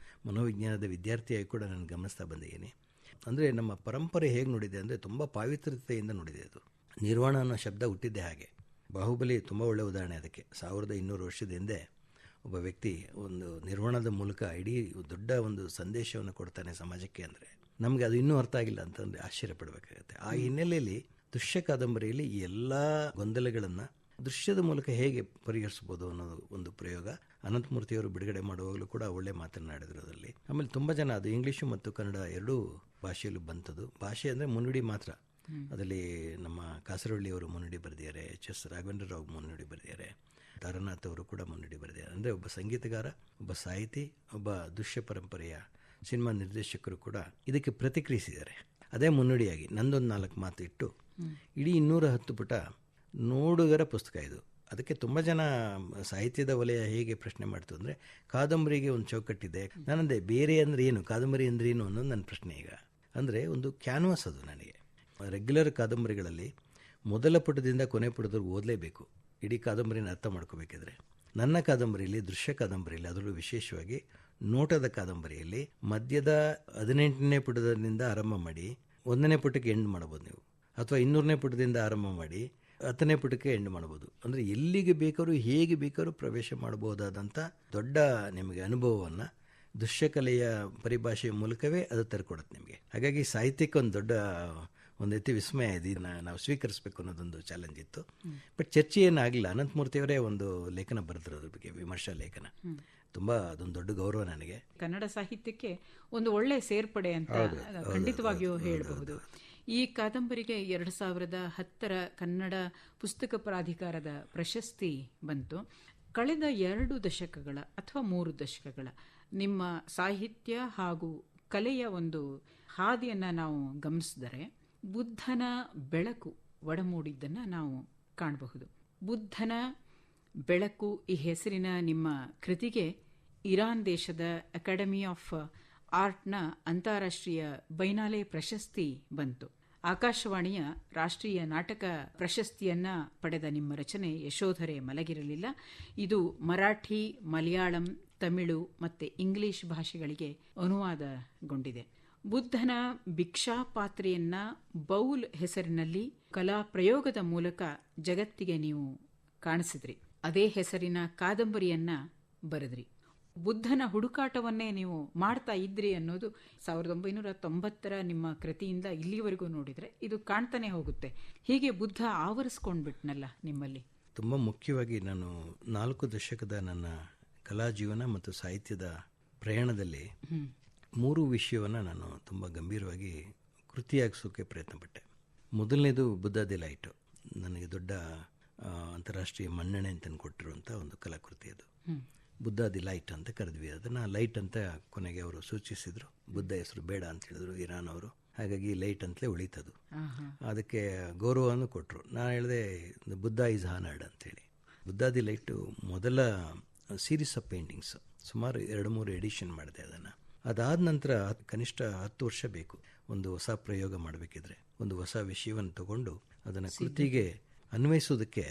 ಮನೋವಿಜ್ಞಾನದ ವಿದ್ಯಾರ್ಥಿಯಾಗಿ ಕೂಡ ನಾನು ಗಮನಿಸ್ತಾ ಬಂದಿದ್ದೀನಿ. ಅಂದರೆ ನಮ್ಮ ಪರಂಪರೆ ಹೇಗೆ ನೋಡಿದೆ ಅಂದರೆ ತುಂಬ ಪಾವಿತ್ರ್ಯತೆಯಿಂದ ನೋಡಿದೆ. ಅದು ನಿರ್ವಾಣ ಅನ್ನೋ ಶಬ್ದ ಹುಟ್ಟಿದ್ದೆ ಹಾಗೆ. ಬಾಹುಬಲಿ ತುಂಬ ಒಳ್ಳೆಯ ಉದಾಹರಣೆ ಅದಕ್ಕೆ. 1200 ವರ್ಷದ ಹಿಂದೆ ಒಬ್ಬ ವ್ಯಕ್ತಿ ಒಂದು ನಿರ್ವಾಣದ ಮೂಲಕ ಇಡೀ ದೊಡ್ಡ ಒಂದು ಸಂದೇಶವನ್ನು ಕೊಡ್ತಾನೆ ಸಮಾಜಕ್ಕೆ. ಅಂದರೆ ನಮಗೆ ಅದು ಇನ್ನೂ ಅರ್ಥ ಆಗಿಲ್ಲ ಅಂತಂದರೆ ಆಶ್ಚರ್ಯಪಡಬೇಕಾಗುತ್ತೆ. ಆ ಹಿನ್ನೆಲೆಯಲ್ಲಿ ದೃಶ್ಯ ಕಾದಂಬರಿಯಲ್ಲಿ ಈ ಎಲ್ಲ ಗೊಂದಲಗಳನ್ನು ದೃಶ್ಯದ ಮೂಲಕ ಹೇಗೆ ಪರಿಹರಿಸ್ಬೋದು ಅನ್ನೋದು ಒಂದು ಪ್ರಯೋಗ. ಅನಂತಮೂರ್ತಿಯವರು ಬಿಡುಗಡೆ ಮಾಡುವಾಗಲೂ ಕೂಡ ಒಳ್ಳೆ ಮಾತನಾಡಿದ್ರು ಅದರಲ್ಲಿ. ಆಮೇಲೆ ತುಂಬ ಜನ, ಅದು ಇಂಗ್ಲೀಷು ಮತ್ತು ಕನ್ನಡ ಎರಡೂ ಭಾಷೆಯಲ್ಲೂ ಬಂತದ್ದು. ಭಾಷೆ ಅಂದರೆ ಮುನ್ನುಡಿ ಮಾತ್ರ, ಅದರಲ್ಲಿ ನಮ್ಮ ಕಾಸರವಳ್ಳಿಯವರು ಮುನ್ನುಡಿ ಬರೆದಿದ್ದಾರೆ, ಎಚ್.ಎಸ್. ರಾಘವೇಂದ್ರ ರಾವ್ ಮುನ್ನುಡಿ ಬರೆದಿದ್ದಾರೆ, ತಾರನಾಥ್ ಅವರು ಕೂಡ ಮುನ್ನುಡಿ ಬರೆದಿದ್ದಾರೆ. ಅಂದರೆ ಒಬ್ಬ ಸಂಗೀತಗಾರ, ಒಬ್ಬ ಸಾಹಿತಿ, ಒಬ್ಬ ದೃಶ್ಯ ಪರಂಪರೆಯ ಸಿನಿಮಾ ನಿರ್ದೇಶಕರು ಕೂಡ ಇದಕ್ಕೆ ಪ್ರತಿಕ್ರಿಯಿಸಿದ್ದಾರೆ. ಅದೇ ಮುನ್ನುಡಿಯಾಗಿ ನಂದೊಂದು 4 ಮಾತು ಇಟ್ಟು ಇಡೀ 210 ಪುಟ ನೋಡುಗರ ಪುಸ್ತಕ ಇದು. ಅದಕ್ಕೆ ತುಂಬ ಜನ ಸಾಹಿತ್ಯದ ವಲಯ ಹೇಗೆ ಪ್ರಶ್ನೆ ಮಾಡ್ತು ಅಂದರೆ, ಕಾದಂಬರಿಗೆ ಒಂದು ಚೌಕಟ್ಟಿದೆ. ನಾನಂದೆ ಬೇರೆ ಅಂದರೆ ಏನು, ಕಾದಂಬರಿ ಅಂದರೆ ಏನು ಅನ್ನೋದು ನನ್ನ ಪ್ರಶ್ನೆ ಈಗ. ಅಂದರೆ ಒಂದು ಕ್ಯಾನ್ವಾಸ್ ಅದು. ನನಗೆ ರೆಗ್ಯುಲರ್ ಕಾದಂಬರಿಗಳಲ್ಲಿ ಮೊದಲ ಪುಟದಿಂದ ಕೊನೆ ಪುಟದವರೆಗೂ ಓದಲೇಬೇಕು ಇಡೀ ಕಾದಂಬರಿನ ಅರ್ಥ ಮಾಡ್ಕೋಬೇಕಿದ್ರೆ. ನನ್ನ ಕಾದಂಬರಿಯಲ್ಲಿ, ದೃಶ್ಯ ಕಾದಂಬರಿಯಲ್ಲಿ, ಅದರಲ್ಲೂ ವಿಶೇಷವಾಗಿ ನೋಟದ ಕಾದಂಬರಿಯಲ್ಲಿ ಮಧ್ಯದ 18ನೇ ಪುಟದಿಂದ ಆರಂಭ ಮಾಡಿ 1ನೇ ಪುಟಕ್ಕೆ ಎಂಡ್ ಮಾಡ್ಬೋದು ನೀವು, ಅಥವಾ 200ನೇ ಪುಟದಿಂದ ಆರಂಭ ಮಾಡಿ 10ನೇ ಪುಟಕ್ಕೆ ಎಂಡ್ ಮಾಡ್ಬೋದು. ಅಂದರೆ ಎಲ್ಲಿಗೆ ಬೇಕಾದ್ರೂ ಹೇಗೆ ಬೇಕಾದ್ರೂ ಪ್ರವೇಶ ಮಾಡಬಹುದಾದಂಥ ದೊಡ್ಡ ನಿಮಗೆ ಅನುಭವವನ್ನು ದೃಶ್ಯಕಲೆಯ ಪರಿಭಾಷೆಯ ಮೂಲಕವೇ ಅದು ತರ್ಕೊಡುತ್ತೆ ನಿಮಗೆ. ಹಾಗಾಗಿ ಸಾಹಿತ್ಯಕ್ಕೆ ಒಂದು ದೊಡ್ಡ ಒಂದು ರೀತಿ ವಿಸ್ಮಯ ಇದೆ. ಇದನ್ನು ನಾವು ಸ್ವೀಕರಿಸಬೇಕು ಅನ್ನೋದೊಂದು ಚಾಲೆಂಜ್ ಇತ್ತು. ಬಟ್ ಚರ್ಚೆ ಏನಾಗಲಿಲ್ಲ. ಅನಂತಮೂರ್ತಿಯವರೇ ಒಂದು ಲೇಖನ ಬರೆದ್ರು ಅದ್ರ ಬಗ್ಗೆ, ವಿಮರ್ಶಾ ಲೇಖನ. ತುಂಬ ಅದೊಂದು ದೊಡ್ಡ ಗೌರವ ನನಗೆ. ಕನ್ನಡ ಸಾಹಿತ್ಯಕ್ಕೆ ಒಂದು ಒಳ್ಳೆ ಸೇರ್ಪಡೆ ಅಂತ ಖಂಡಿತವಾಗಿಯೂ ಹೇಳಬಹುದು. ಈ ಕಾದಂಬರಿಗೆ 2010ರ ಕನ್ನಡ ಪುಸ್ತಕ ಪ್ರಾಧಿಕಾರದ ಪ್ರಶಸ್ತಿ ಬಂತು. ಕಳೆದ 2 ದಶಕಗಳ ಅಥವಾ 3 ದಶಕಗಳ ನಿಮ್ಮ ಸಾಹಿತ್ಯ ಹಾಗೂ ಕಲೆಯ ಒಂದು ಹಾದಿಯನ್ನು ನಾವು ಗಮನಿಸಿದರೆ ಬುದ್ಧನ ಬೆಳಕು ಒಡಮೂಡಿದ್ದನ್ನು ನಾವು ಕಾಣಬಹುದು. ಬುದ್ಧನ ಬೆಳಕು ಈ ಹೆಸರಿನ ನಿಮ್ಮ ಕೃತಿಗೆ ಇರಾನ್ ದೇಶದ ಅಕಾಡೆಮಿ ಆಫ್ ಆರ್ಟ್ನ ಅಂತಾರಾಷ್ಟ್ರೀಯ ಬೈನಾಲೆ ಪ್ರಶಸ್ತಿ ಬಂತು. ಆಕಾಶವಾಣಿಯ ರಾಷ್ಟ್ರೀಯ ನಾಟಕ ಪ್ರಶಸ್ತಿಯನ್ನ ಪಡೆದ ನಿಮ್ಮ ರಚನೆ ಯಶೋಧರೆ ಮಲಗಿರಲಿಲ್ಲ. ಇದು ಮರಾಠಿ, ಮಲಯಾಳಂ, ತಮಿಳು ಮತ್ತು ಇಂಗ್ಲಿಷ್ ಭಾಷೆಗಳಿಗೆ ಅನುವಾದಗೊಂಡಿದೆ. ಬುದ್ಧನ ಭಿಕ್ಷಾಪಾತ್ರೆಯನ್ನ ಬೌಲ್ ಹೆಸರಿನಲ್ಲಿ ಕಲಾ ಪ್ರಯೋಗದ ಮೂಲಕ ಜಗತ್ತಿಗೆ ನೀವು ಕಾಣಿಸಿದ್ರಿ. ಅದೇ ಹೆಸರಿನ ಕಾದಂಬರಿಯನ್ನ ಬರೆದ್ರಿ. ಬುದ್ಧನ ಹುಡುಕಾಟವನ್ನೇ ನೀವು ಮಾಡ್ತಾ ಇದ್ರಿ ಅನ್ನೋದು 1990ರ ನಿಮ್ಮ ಕೃತಿಯಿಂದ ಇಲ್ಲಿವರೆಗೂ ನೋಡಿದರೆ ಇದು ಕಾಣ್ತಾನೆ ಹೋಗುತ್ತೆ. ಹೀಗೆ ಬುದ್ಧ ಆವರಿಸ್ಕೊಂಡ್ಬಿಟ್ನಲ್ಲ ನಿಮ್ಮಲ್ಲಿ. ತುಂಬ ಮುಖ್ಯವಾಗಿ ನಾನು 4 ದಶಕದ ನನ್ನ ಕಲಾ ಜೀವನ ಮತ್ತು ಸಾಹಿತ್ಯದ ಪ್ರಯಾಣದಲ್ಲಿ 3 ವಿಷಯವನ್ನು ನಾನು ತುಂಬ ಗಂಭೀರವಾಗಿ ಕೃತಿಯಾಗಿಸೋಕೆ ಪ್ರಯತ್ನಪಟ್ಟೆ. ಮೊದಲನೇದು ಬುದ್ಧ ದಿ ಲೈಟು. ನನಗೆ ದೊಡ್ಡ ಅಂತಾರಾಷ್ಟ್ರೀಯ ಮನ್ನಣೆ ಅಂತ ಕೊಟ್ಟಿರುವಂಥ ಒಂದು ಕಲಾಕೃತಿ ಅದು. ಬುದ್ಧ ದಿ ಲೈಟ್ ಅಂತ ಕರೆದ್ವಿ ಅದನ್ನು. ಲೈಟ್ ಅಂತ ಕೊನೆಗೆ ಅವರು ಸೂಚಿಸಿದರು. ಬುದ್ಧ ಹೆಸರು ಬೇಡ ಅಂತ ಹೇಳಿದ್ರು ಇರಾನ್ ಅವರು. ಹಾಗಾಗಿ ಲೈಟ್ ಅಂತಲೇ ಉಳಿತದು. ಅದಕ್ಕೆ ಗೌರವವನ್ನು ಕೊಟ್ಟರು. ನಾನು ಹೇಳಿದೆ ಬುದ್ಧ ಈಸ್ ಹಾನರ್ಡ್ ಅಂತೇಳಿ. ಬುದ್ಧ ದಿ ಲೈಟು ಮೊದಲ ಸೀರೀಸ್ ಆಫ್ ಪೇಂಟಿಂಗ್ಸ್. ಸುಮಾರು 2-3 ಎಡಿಷನ್ ಮಾಡಿದೆ ಅದನ್ನು. ಅದಾದ ನಂತರ ಕನಿಷ್ಠ 10 ವರ್ಷ ಬೇಕು ಒಂದು ಹೊಸ ಪ್ರಯೋಗ ಮಾಡಬೇಕಿದ್ರೆ. ಒಂದು ಹೊಸ ವಿಷಯವನ್ನು ತಗೊಂಡು ಅದನ್ನು ಕೃತಿಗೆ ಅನ್ವಯಿಸೋದಕ್ಕೆ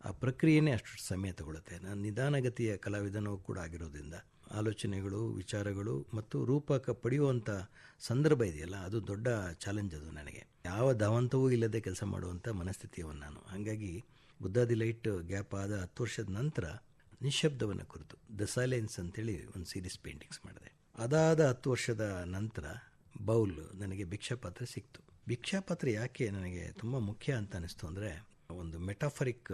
ಆ ಪ್ರಕ್ರಿಯೆನೇ ಅಷ್ಟು ಸಮಯ ತಗೊಳುತ್ತೆ. ನಾನು ನಿಧಾನಗತಿಯ ಕಲಾವಿದನೂ ಕೂಡ ಆಗಿರೋದ್ರಿಂದ ಆಲೋಚನೆಗಳು, ವಿಚಾರಗಳು ಮತ್ತು ರೂಪಕ ಪಡೆಯುವಂಥ ಸಂದರ್ಭ ಇದೆಯಲ್ಲ, ಅದು ದೊಡ್ಡ ಚಾಲೆಂಜ್. ಅದು ನನಗೆ ಯಾವ ಧಾವಂತವೂ ಇಲ್ಲದೆ ಕೆಲಸ ಮಾಡುವಂಥ ಮನಸ್ಥಿತಿಯವನು ನಾನು. ಹಾಗಾಗಿ ಬುದ್ಧ ದಿ ಲೈಟ್ ಗ್ಯಾಪ್ ಆದ 10 ವರ್ಷದ ನಂತರ ನಿಶಬ್ದವನ್ನು ಕುರಿತು ದ ಸೈಲೆನ್ಸ್ ಅಂತೇಳಿ ಒಂದು ಸೀರೀಸ್ ಪೇಂಟಿಂಗ್ಸ್ ಮಾಡಿದೆ. ಅದಾದ 10 ವರ್ಷದ ನಂತರ ಬೌಲ್ ನನಗೆ ಭಿಕ್ಷಾಪಾತ್ರೆ ಸಿಕ್ತು. ಭಿಕ್ಷಾಪಾತ್ರೆ ಯಾಕೆ ನನಗೆ ತುಂಬ ಮುಖ್ಯ ಅಂತ ಅನಿಸ್ತು ಅಂದರೆ, ಒಂದು ಮೆಟಾಫರಿಕ್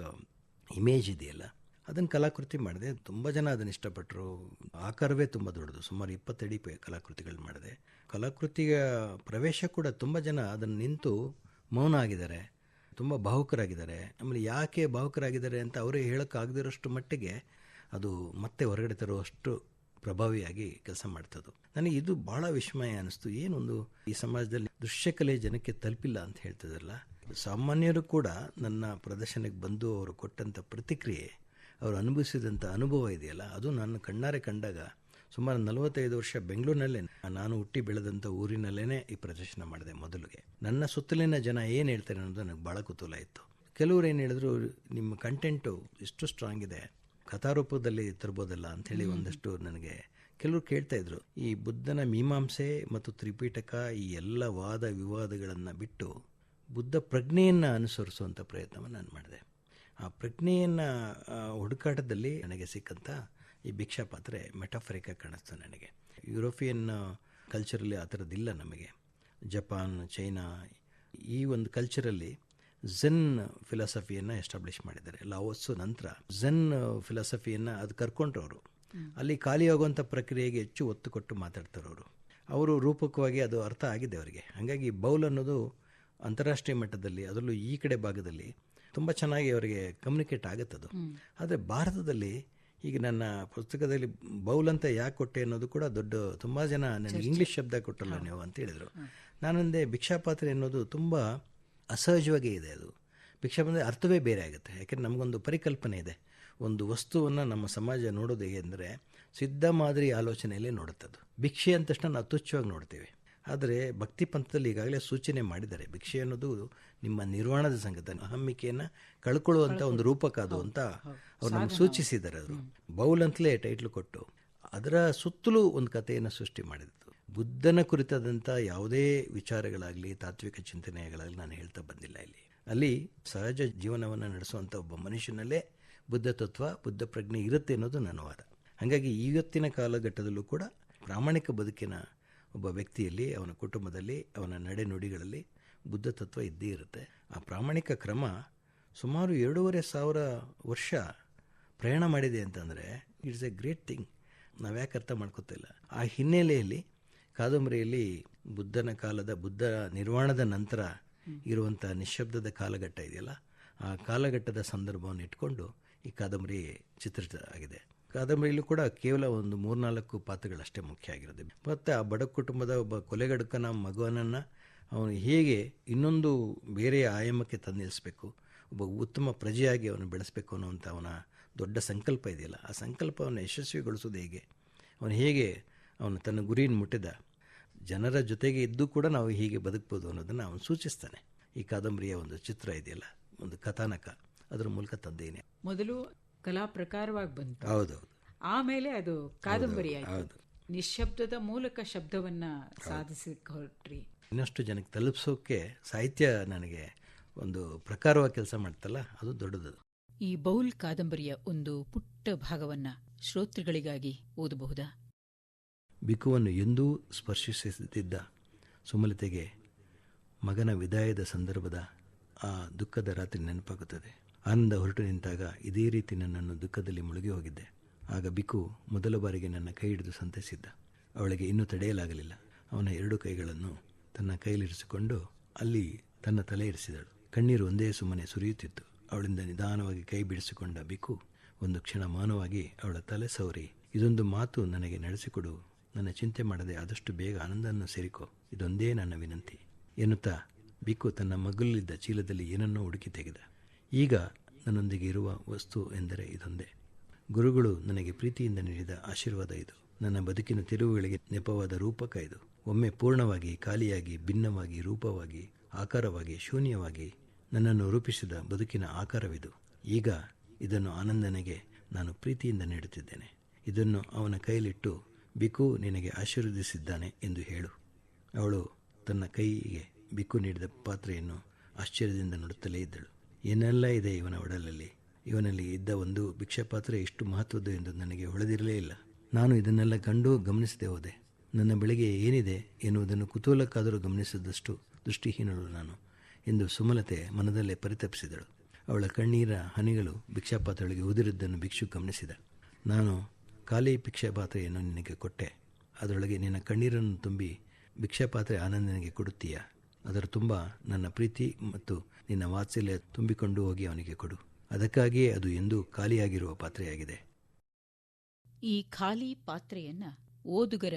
ಇಮೇಜ್ ಇದೆಯಲ್ಲ, ಅದನ್ನು ಕಲಾಕೃತಿ ಮಾಡಿದೆ. ತುಂಬ ಜನ ಅದನ್ನು ಇಷ್ಟಪಟ್ಟರು. ಆಕಾರವೇ ತುಂಬ ದೊಡ್ಡದು, ಸುಮಾರು 20 ಅಡಿ ಕಲಾಕೃತಿಗಳು ಮಾಡಿದೆ. ಕಲಾಕೃತಿಯ ಪ್ರವೇಶ ಕೂಡ ತುಂಬ ಜನ ಅದನ್ನು ನಿಂತು ಮೌನ ಆಗಿದ್ದಾರೆ, ತುಂಬ ಭಾವುಕರಾಗಿದ್ದಾರೆ. ಆಮೇಲೆ ಯಾಕೆ ಭಾವುಕರಾಗಿದ್ದಾರೆ ಅಂತ ಅವರೇ ಹೇಳೋಕ್ಕಾಗದಿರೋಷ್ಟು ಮಟ್ಟಿಗೆ ಅದು ಮತ್ತೆ ಹೊರಗಡೆ ತರುವಷ್ಟು ಪ್ರಭಾವಿಯಾಗಿ ಕೆಲಸ ಮಾಡ್ತದ್ದು. ನನಗೆ ಇದು ಭಾಳ ವಿಸ್ಮಯ ಅನ್ನಿಸ್ತು. ಏನೊಂದು ಈ ಸಮಾಜದಲ್ಲಿ ದೃಶ್ಯಕಲೆ ಜನಕ್ಕೆ ತಲುಪಿಲ್ಲ ಅಂತ ಹೇಳ್ತಿದ್ರಲ್ಲ. ಸಾಮಾನ್ಯರು ಕೂಡ ನನ್ನ ಪ್ರದರ್ಶನಕ್ಕೆ ಬಂದು ಅವರು ಕೊಟ್ಟಂಥ ಪ್ರತಿಕ್ರಿಯೆ, ಅವರು ಅನುಭವಿಸಿದಂಥ ಅನುಭವ ಇದೆಯಲ್ಲ, ಅದು ನಾನು ಕಣ್ಣಾರೆ ಕಂಡಾಗ ಸುಮಾರು 45 ವರ್ಷ ಬೆಂಗಳೂರಿನಲ್ಲೇ, ನಾನು ಹುಟ್ಟಿ ಬೆಳೆದಂಥ ಊರಿನಲ್ಲೇ ಈ ಪ್ರದರ್ಶನ ಮಾಡಿದೆ ಮೊದಲಿಗೆ. ನನ್ನ ಸುತ್ತಲಿನ ಜನ ಏನು ಹೇಳ್ತಾರೆ ಅನ್ನೋದು ನನಗೆ ಭಾಳ ಕುತೂಹಲ ಇತ್ತು. ಕೆಲವರು ಏನು ಹೇಳಿದ್ರು, ನಿಮ್ಮ ಕಂಟೆಂಟು ಇಷ್ಟು ಸ್ಟ್ರಾಂಗ್ ಇದೆ, ಕಥಾರೂಪದಲ್ಲಿ ತರ್ಬೋದಲ್ಲ ಅಂಥೇಳಿ ಒಂದಷ್ಟು ನನಗೆ ಕೆಲವರು ಕೇಳ್ತಾಯಿದ್ರು. ಈ ಬುದ್ಧನ ಮೀಮಾಂಸೆ ಮತ್ತು ತ್ರಿಪೀಠಕ ಈ ಎಲ್ಲ ವಾದ ವಿವಾದಗಳನ್ನು ಬಿಟ್ಟು ಬುದ್ಧ ಪ್ರಜ್ಞೆಯನ್ನು ಅನುಸರಿಸುವಂಥ ಪ್ರಯತ್ನವನ್ನು ನಾನು ಮಾಡಿದೆ. ಆ ಪ್ರಜ್ಞೆಯನ್ನು ಹುಡುಕಾಟದಲ್ಲಿ ನನಗೆ ಸಿಕ್ಕಂಥ ಈ ಭಿಕ್ಷಾಪಾತ್ರೆ ಮೆಟಾಫರಿಕಾಗಿ ಕಾಣಿಸ್ತು ನನಗೆ. ಯುರೋಪಿಯನ್ ಕಲ್ಚರಲ್ಲಿ ಆ ಥರದ್ದಿಲ್ಲ ನಮಗೆ. ಜಪಾನ್, ಚೈನಾ ಈ ಒಂದು ಕಲ್ಚರಲ್ಲಿ ಝೆನ್ ಫಿಲಾಸಫಿಯನ್ನು ಎಸ್ಟಾಬ್ಲಿಷ್ ಮಾಡಿದ್ದಾರೆ. ಲಾವೋತ್ಸು ನಂತರ ಝೆನ್ ಫಿಲಾಸಫಿಯನ್ನು ಅದು ಕರ್ಕೊಂಡ್ರು ಅವರು. ಅಲ್ಲಿ ಖಾಲಿಯಾಗುವಂಥ ಪ್ರಕ್ರಿಯೆಗೆ ಹೆಚ್ಚು ಒತ್ತು ಕೊಟ್ಟು ಮಾತಾಡ್ತಾರೆ ಅವರು ರೂಪಕವಾಗಿ ಅದು ಅರ್ಥ ಆಗಿದೆ ಅವರಿಗೆ. ಹಾಗಾಗಿ ಬೌಲ್ ಅನ್ನೋದು ಅಂತಾರಾಷ್ಟ್ರೀಯ ಮಟ್ಟದಲ್ಲಿ, ಅದರಲ್ಲೂ ಈ ಕಡೆ ಭಾಗದಲ್ಲಿ ತುಂಬ ಚೆನ್ನಾಗಿ ಅವರಿಗೆ ಕಮ್ಯುನಿಕೇಟ್ ಆಗುತ್ತದು. ಆದರೆ ಭಾರತದಲ್ಲಿ ಈಗ ನನ್ನ ಪುಸ್ತಕದಲ್ಲಿ ಬೌಲ್ ಅಂತ ಯಾಕೆ ಕೊಟ್ಟೆ ಅನ್ನೋದು ಕೂಡ ದೊಡ್ಡ, ತುಂಬ ಜನ ನನಗೆ ಇಂಗ್ಲೀಷ್ ಶಬ್ದ ಕೊಟ್ಟಲ್ಲ ನೀವು ಅಂತ ಹೇಳಿದರು. ನಾನಂದೆ ಭಿಕ್ಷಾಪಾತ್ರೆ ಅನ್ನೋದು ತುಂಬ ಅಸಹಜವಾಗಿ ಇದೆ. ಅದು ಭಿಕ್ಷಾಪಾತ್ರೆ ಅರ್ಥವೇ ಬೇರೆ ಆಗುತ್ತೆ. ಯಾಕೆಂದರೆ ನಮಗೊಂದು ಪರಿಕಲ್ಪನೆ ಇದೆ, ಒಂದು ವಸ್ತುವನ್ನು ನಮ್ಮ ಸಮಾಜ ನೋಡೋದು ಹೇಗೆ ಅಂದರೆ ಸಿದ್ಧ ಮಾದರಿ ಆಲೋಚನೆಯಲ್ಲೇ ನೋಡುತ್ತದು. ಭಿಕ್ಷೆ ಅಂದ ತಕ್ಷಣ ನಾವು ತುಚ್ಛವಾಗಿ ನೋಡ್ತೀವಿ. ಆದರೆ ಭಕ್ತಿ ಪಂಥದಲ್ಲಿ ಈಗಾಗಲೇ ಸೂಚನೆ ಮಾಡಿದ್ದಾರೆ, ಭಿಕ್ಷೆ ಅನ್ನೋದು ನಿಮ್ಮ ನಿರ್ವಾಣದ ಸಂಗತ, ಅಹಮ್ಮಿಕೆಯನ್ನು ಕಳ್ಕೊಳ್ಳುವಂಥ ಒಂದು ರೂಪಕ ಅದು ಅಂತ ಅವ್ರು ನಮ್ಗೆ ಸೂಚಿಸಿದ್ದಾರೆ. ಅವರು ಬೌಲ್ ಅಂತಲೇ ಟೈಟ್ಲ್ ಕೊಟ್ಟು ಅದರ ಸುತ್ತಲೂ ಒಂದು ಕಥೆಯನ್ನು ಸೃಷ್ಟಿ ಮಾಡಿದ್ದು. ಬುದ್ಧನ ಕುರಿತಾದಂಥ ಯಾವುದೇ ವಿಚಾರಗಳಾಗಲಿ ತಾತ್ವಿಕ ಚಿಂತನೆಗಳಾಗಲಿ ನಾನು ಹೇಳ್ತಾ ಬಂದಿಲ್ಲ. ಅಲ್ಲಿ ಸಹಜ ಜೀವನವನ್ನು ನಡೆಸುವಂಥ ಒಬ್ಬ ಮನುಷ್ಯನಲ್ಲೇ ಬುದ್ಧ ತತ್ವ, ಬುದ್ಧ ಪ್ರಜ್ಞೆ ಇರುತ್ತೆ ಅನ್ನೋದು ನನ್ನ ವಾದ. ಹಾಗಾಗಿ ಇವತ್ತಿನ ಕಾಲಘಟ್ಟದಲ್ಲೂ ಕೂಡ ಪ್ರಾಮಾಣಿಕ ಬದುಕಿನ ಒಬ್ಬ ವ್ಯಕ್ತಿಯಲ್ಲಿ, ಅವನ ಕುಟುಂಬದಲ್ಲಿ, ಅವನ ನಡೆನುಡಿಗಳಲ್ಲಿ ಬುದ್ಧ ತತ್ವ ಇದ್ದೇ ಇರುತ್ತೆ. ಆ ಪ್ರಾಮಾಣಿಕ ಕ್ರಮ ಸುಮಾರು 2500 ವರ್ಷ ಪ್ರಯಾಣ ಮಾಡಿದೆ ಅಂತಂದರೆ ಇಟ್ಸ್ ಎ ಗ್ರೇಟ್ ಥಿಂಗ್. ನಾವು ಯಾಕೆ ಅರ್ಥ ಮಾಡ್ಕೋತಿಲ್ಲ? ಆ ಹಿನ್ನೆಲೆಯಲ್ಲಿ ಕಾದಂಬರಿಯಲ್ಲಿ ಬುದ್ಧನ ಕಾಲದ, ಬುದ್ಧ ನಿರ್ವಾಣದ ನಂತರ ಇರುವಂಥ ನಿಶ್ಶಬ್ದದ ಕಾಲಘಟ್ಟ ಇದೆಯಲ್ಲ, ಆ ಕಾಲಘಟ್ಟದ ಸಂದರ್ಭವನ್ನು ಇಟ್ಕೊಂಡು ಈ ಕಾದಂಬರಿ ಚಿತ್ರಿತ ಆಗಿದೆ. ಕಾದಂಬರಿಯಲ್ಲೂ ಕೂಡ ಕೇವಲ ಒಂದು 3-4 ಪಾತ್ರಗಳಷ್ಟೇ ಮುಖ್ಯ ಆಗಿರೋದು. ಮತ್ತು ಆ ಬಡ ಕುಟುಂಬದ ಒಬ್ಬ ಕೊಲೆಗಡುಕನ ಮಗನನ್ನು ಅವನು ಹೇಗೆ ಇನ್ನೊಂದು ಬೇರೆ ಆಯಾಮಕ್ಕೆ ತಂದಿಳಿಸ್ಬೇಕು, ಒಬ್ಬ ಉತ್ತಮ ಪ್ರಜೆಯಾಗಿ ಅವನು ಬೆಳೆಸಬೇಕು ಅನ್ನೋವಂಥ ಅವನ ದೊಡ್ಡ ಸಂಕಲ್ಪ ಇದೆಯಲ್ಲ, ಆ ಸಂಕಲ್ಪವನ್ನು ಯಶಸ್ವಿಗೊಳಿಸೋದು ಹೇಗೆ, ಅವನು ಹೇಗೆ ಅವನು ತನ್ನ ಗುರಿಯನ್ನು ಮುಟ್ಟಿದ, ಜನರ ಜೊತೆಗೆ ಇದ್ದು ಕೂಡ ನಾವು ಹೀಗೆ ಬದುಕ್ಬೋದು ಅನ್ನೋದನ್ನು ಅವನು ಸೂಚಿಸ್ತಾನೆ. ಈ ಕಾದಂಬರಿಯ ಒಂದು ಚಿತ್ರ ಇದೆಯಲ್ಲ, ಒಂದು ಕಥಾನಕ, ಅದರ ಮೂಲಕ ತಂದೇನೆ. ಮೊದಲು ಕಲಾ ಪ್ರಕಾರವಾಗಿ ಬಂತು, ಹೌದೌದು, ಆಮೇಲೆ ಅದು ಕಾದಂಬರಿ ಆಯಿತು. ನಿಶ್ಶಬ್ದದ ಮೂಲಕ ಶಬ್ದವನ್ನ ಸಾಧಿಸಿಕೊಟ್ರಿ. ಇನ್ನಷ್ಟು ಜನಕ್ಕೆ ತಲುಪಿಸೋಕೆ ಸಾಹಿತ್ಯ ನನಗೆ ಒಂದು ಪ್ರಕಾರವಾಗಿ ಕೆಲಸ ಮಾಡ್ತಲ್ಲ, ಅದು ದೊಡ್ಡದು. ಈ ಬೌಲ್ ಕಾದಂಬರಿಯ ಒಂದು ಪುಟ್ಟ ಭಾಗವನ್ನ ಶ್ರೋತೃಗಳಿಗಾಗಿ ಓದಬಹುದಾ? ಬಿಕುವನ್ನು ಎಂದೂ ಸ್ಪರ್ಶಿಸುತ್ತಿದ್ದ ಸುಮಲತೆಗೆ ಮಗನ ವಿದಾಯದ ಸಂದರ್ಭದ ಆ ದುಃಖದ ರಾತ್ರಿ ನೆನಪಾಗುತ್ತದೆ. ಆನಂದ ಹೊರಟು ನಿಂತಾಗ ಇದೇ ರೀತಿ ನನ್ನನ್ನು ದುಃಖದಲ್ಲಿ ಮುಳುಗಿ ಹೋಗಿದ್ದೆ. ಆಗ ಬಿಕು ಮೊದಲ ಬಾರಿಗೆ ನನ್ನ ಕೈ ಹಿಡಿದು ಸಂತೈಸಿದ್ದ. ಅವಳಿಗೆ ಇನ್ನೂ ತಡೆಯಲಾಗಲಿಲ್ಲ. ಅವನ 2 ಕೈಗಳನ್ನು ತನ್ನ ಕೈಲಿರಿಸಿಕೊಂಡು ಅಲ್ಲಿ ತನ್ನ ತಲೆ ಇರಿಸಿದಳು. ಕಣ್ಣೀರು ಒಂದೇ ಸುಮ್ಮನೆ ಸುರಿಯುತ್ತಿತ್ತು. ಅವಳಿಂದ ನಿಧಾನವಾಗಿ ಕೈ ಬಿಡಿಸಿಕೊಂಡ ಬಿಕು ಒಂದು ಕ್ಷಣ ಮೌನವಾಗಿ ಅವಳ ತಲೆ ಸವರಿ, ಇದೊಂದು ಮಾತು ನನಗೆ ನಡೆಸಿಕೊಡು, ನನ್ನ ಚಿಂತೆ ಮಾಡದೆ ಆದಷ್ಟು ಬೇಗ ಆನಂದನ್ನು ಸೇರಿಕೋ, ಇದೊಂದೇ ನನ್ನ ವಿನಂತಿ ಎನ್ನುತ್ತಾ ಬಿಕು ತನ್ನ ಮಗುಲಿದ್ದ ಚೀಲದಲ್ಲಿ ಏನನ್ನೋ ಹುಡುಕಿ ತೆಗೆದ. ಈಗ ನನ್ನೊಂದಿಗೆ ಇರುವ ವಸ್ತು ಎಂದರೆ ಇದೊಂದೇ. ಗುರುಗಳು ನನಗೆ ಪ್ರೀತಿಯಿಂದ ನೀಡಿದ ಆಶೀರ್ವಾದ ಇದು. ನನ್ನ ಬದುಕಿನ ತಿರುವುಗಳಿಗೆ ನೆಪವಾದ ರೂಪಕ ಇದು. ಒಮ್ಮೆ ಪೂರ್ಣವಾಗಿ, ಖಾಲಿಯಾಗಿ, ಭಿನ್ನವಾಗಿ, ರೂಪವಾಗಿ, ಆಕಾರವಾಗಿ, ಶೂನ್ಯವಾಗಿ ನನ್ನನ್ನು ರೂಪಿಸಿದ ಬದುಕಿನ ಆಕಾರವಿದು. ಈಗ ಇದನ್ನು ಆನಂದನಿಗೆ ನಾನು ಪ್ರೀತಿಯಿಂದ ನೀಡುತ್ತಿದ್ದೇನೆ. ಇದನ್ನು ಅವನ ಕೈಲಿಟ್ಟು ಬಿಕು ನಿನಗೆ ಆಶೀರ್ವದಿಸಿದ್ದಾನೆ ಎಂದು ಹೇಳು. ಅವಳು ತನ್ನ ಕೈಗೆ ಬಿಕು ನೀಡಿದ ಪಾತ್ರೆಯನ್ನು ಆಶ್ಚರ್ಯದಿಂದ ನೋಡುತ್ತಲೇ ಇದ್ದಳು. ಏನೆಲ್ಲ ಇದೆ ಇವನ ಒಡಲಲ್ಲಿ, ಇವನಲ್ಲಿ ಇದ್ದ ಒಂದು ಭಿಕ್ಷಾಪಾತ್ರೆ ಎಷ್ಟು ಮಹತ್ವದ್ದು ಎಂದು ನನಗೆ ಹೊಳೆದಿರಲೇ ಇಲ್ಲ. ನಾನು ಇದನ್ನೆಲ್ಲ ಕಂಡು ಗಮನಿಸದೆ ಹೋದೆ. ನನ್ನ ಬೆಳಗ್ಗೆ ಏನಿದೆ ಎನ್ನುವುದನ್ನು ಕುತೂಹಲಕ್ಕಾದರೂ ಗಮನಿಸಿದಷ್ಟು ದೃಷ್ಟಿಹೀನಳು ನಾನು ಎಂದು ಸುಮಲತೆ ಮನದಲ್ಲೇ ಪರಿತಪಿಸಿದಳು. ಅವಳ ಕಣ್ಣೀರ ಹನಿಗಳು ಭಿಕ್ಷಾಪಾತ್ರೆಯೊಳಗೆ ಉದುರಿದ್ದನ್ನು ಭಿಕ್ಷು ಗಮನಿಸಿದ. ನಾನು ಖಾಲಿ ಭಿಕ್ಷಾಪಾತ್ರೆಯನ್ನು ನಿನಗೆ ಕೊಟ್ಟೆ, ಅದರೊಳಗೆ ನಿನ್ನ ಕಣ್ಣೀರನ್ನು ತುಂಬಿ ಭಿಕ್ಷಾಪಾತ್ರೆ ಆನಂದನಿಗೆ ಕೊಡುತ್ತೀಯಾ? ಅದರ ತುಂಬ ನನ್ನ ಪ್ರೀತಿ ಮತ್ತು ನಿನ್ನ ವಾತ್ಸಲ್ಯ ತುಂಬಿಕೊಂಡು ಹೋಗಿ ಅವನಿಗೆ ಕೊಡು. ಅದಕ್ಕಾಗಿಯೇ ಅದು ಎಂದೂ ಖಾಲಿಯಾಗಿರುವ ಪಾತ್ರೆಯಾಗಿದೆ. ಈ ಖಾಲಿ ಪಾತ್ರೆಯನ್ನ ಓದುಗರ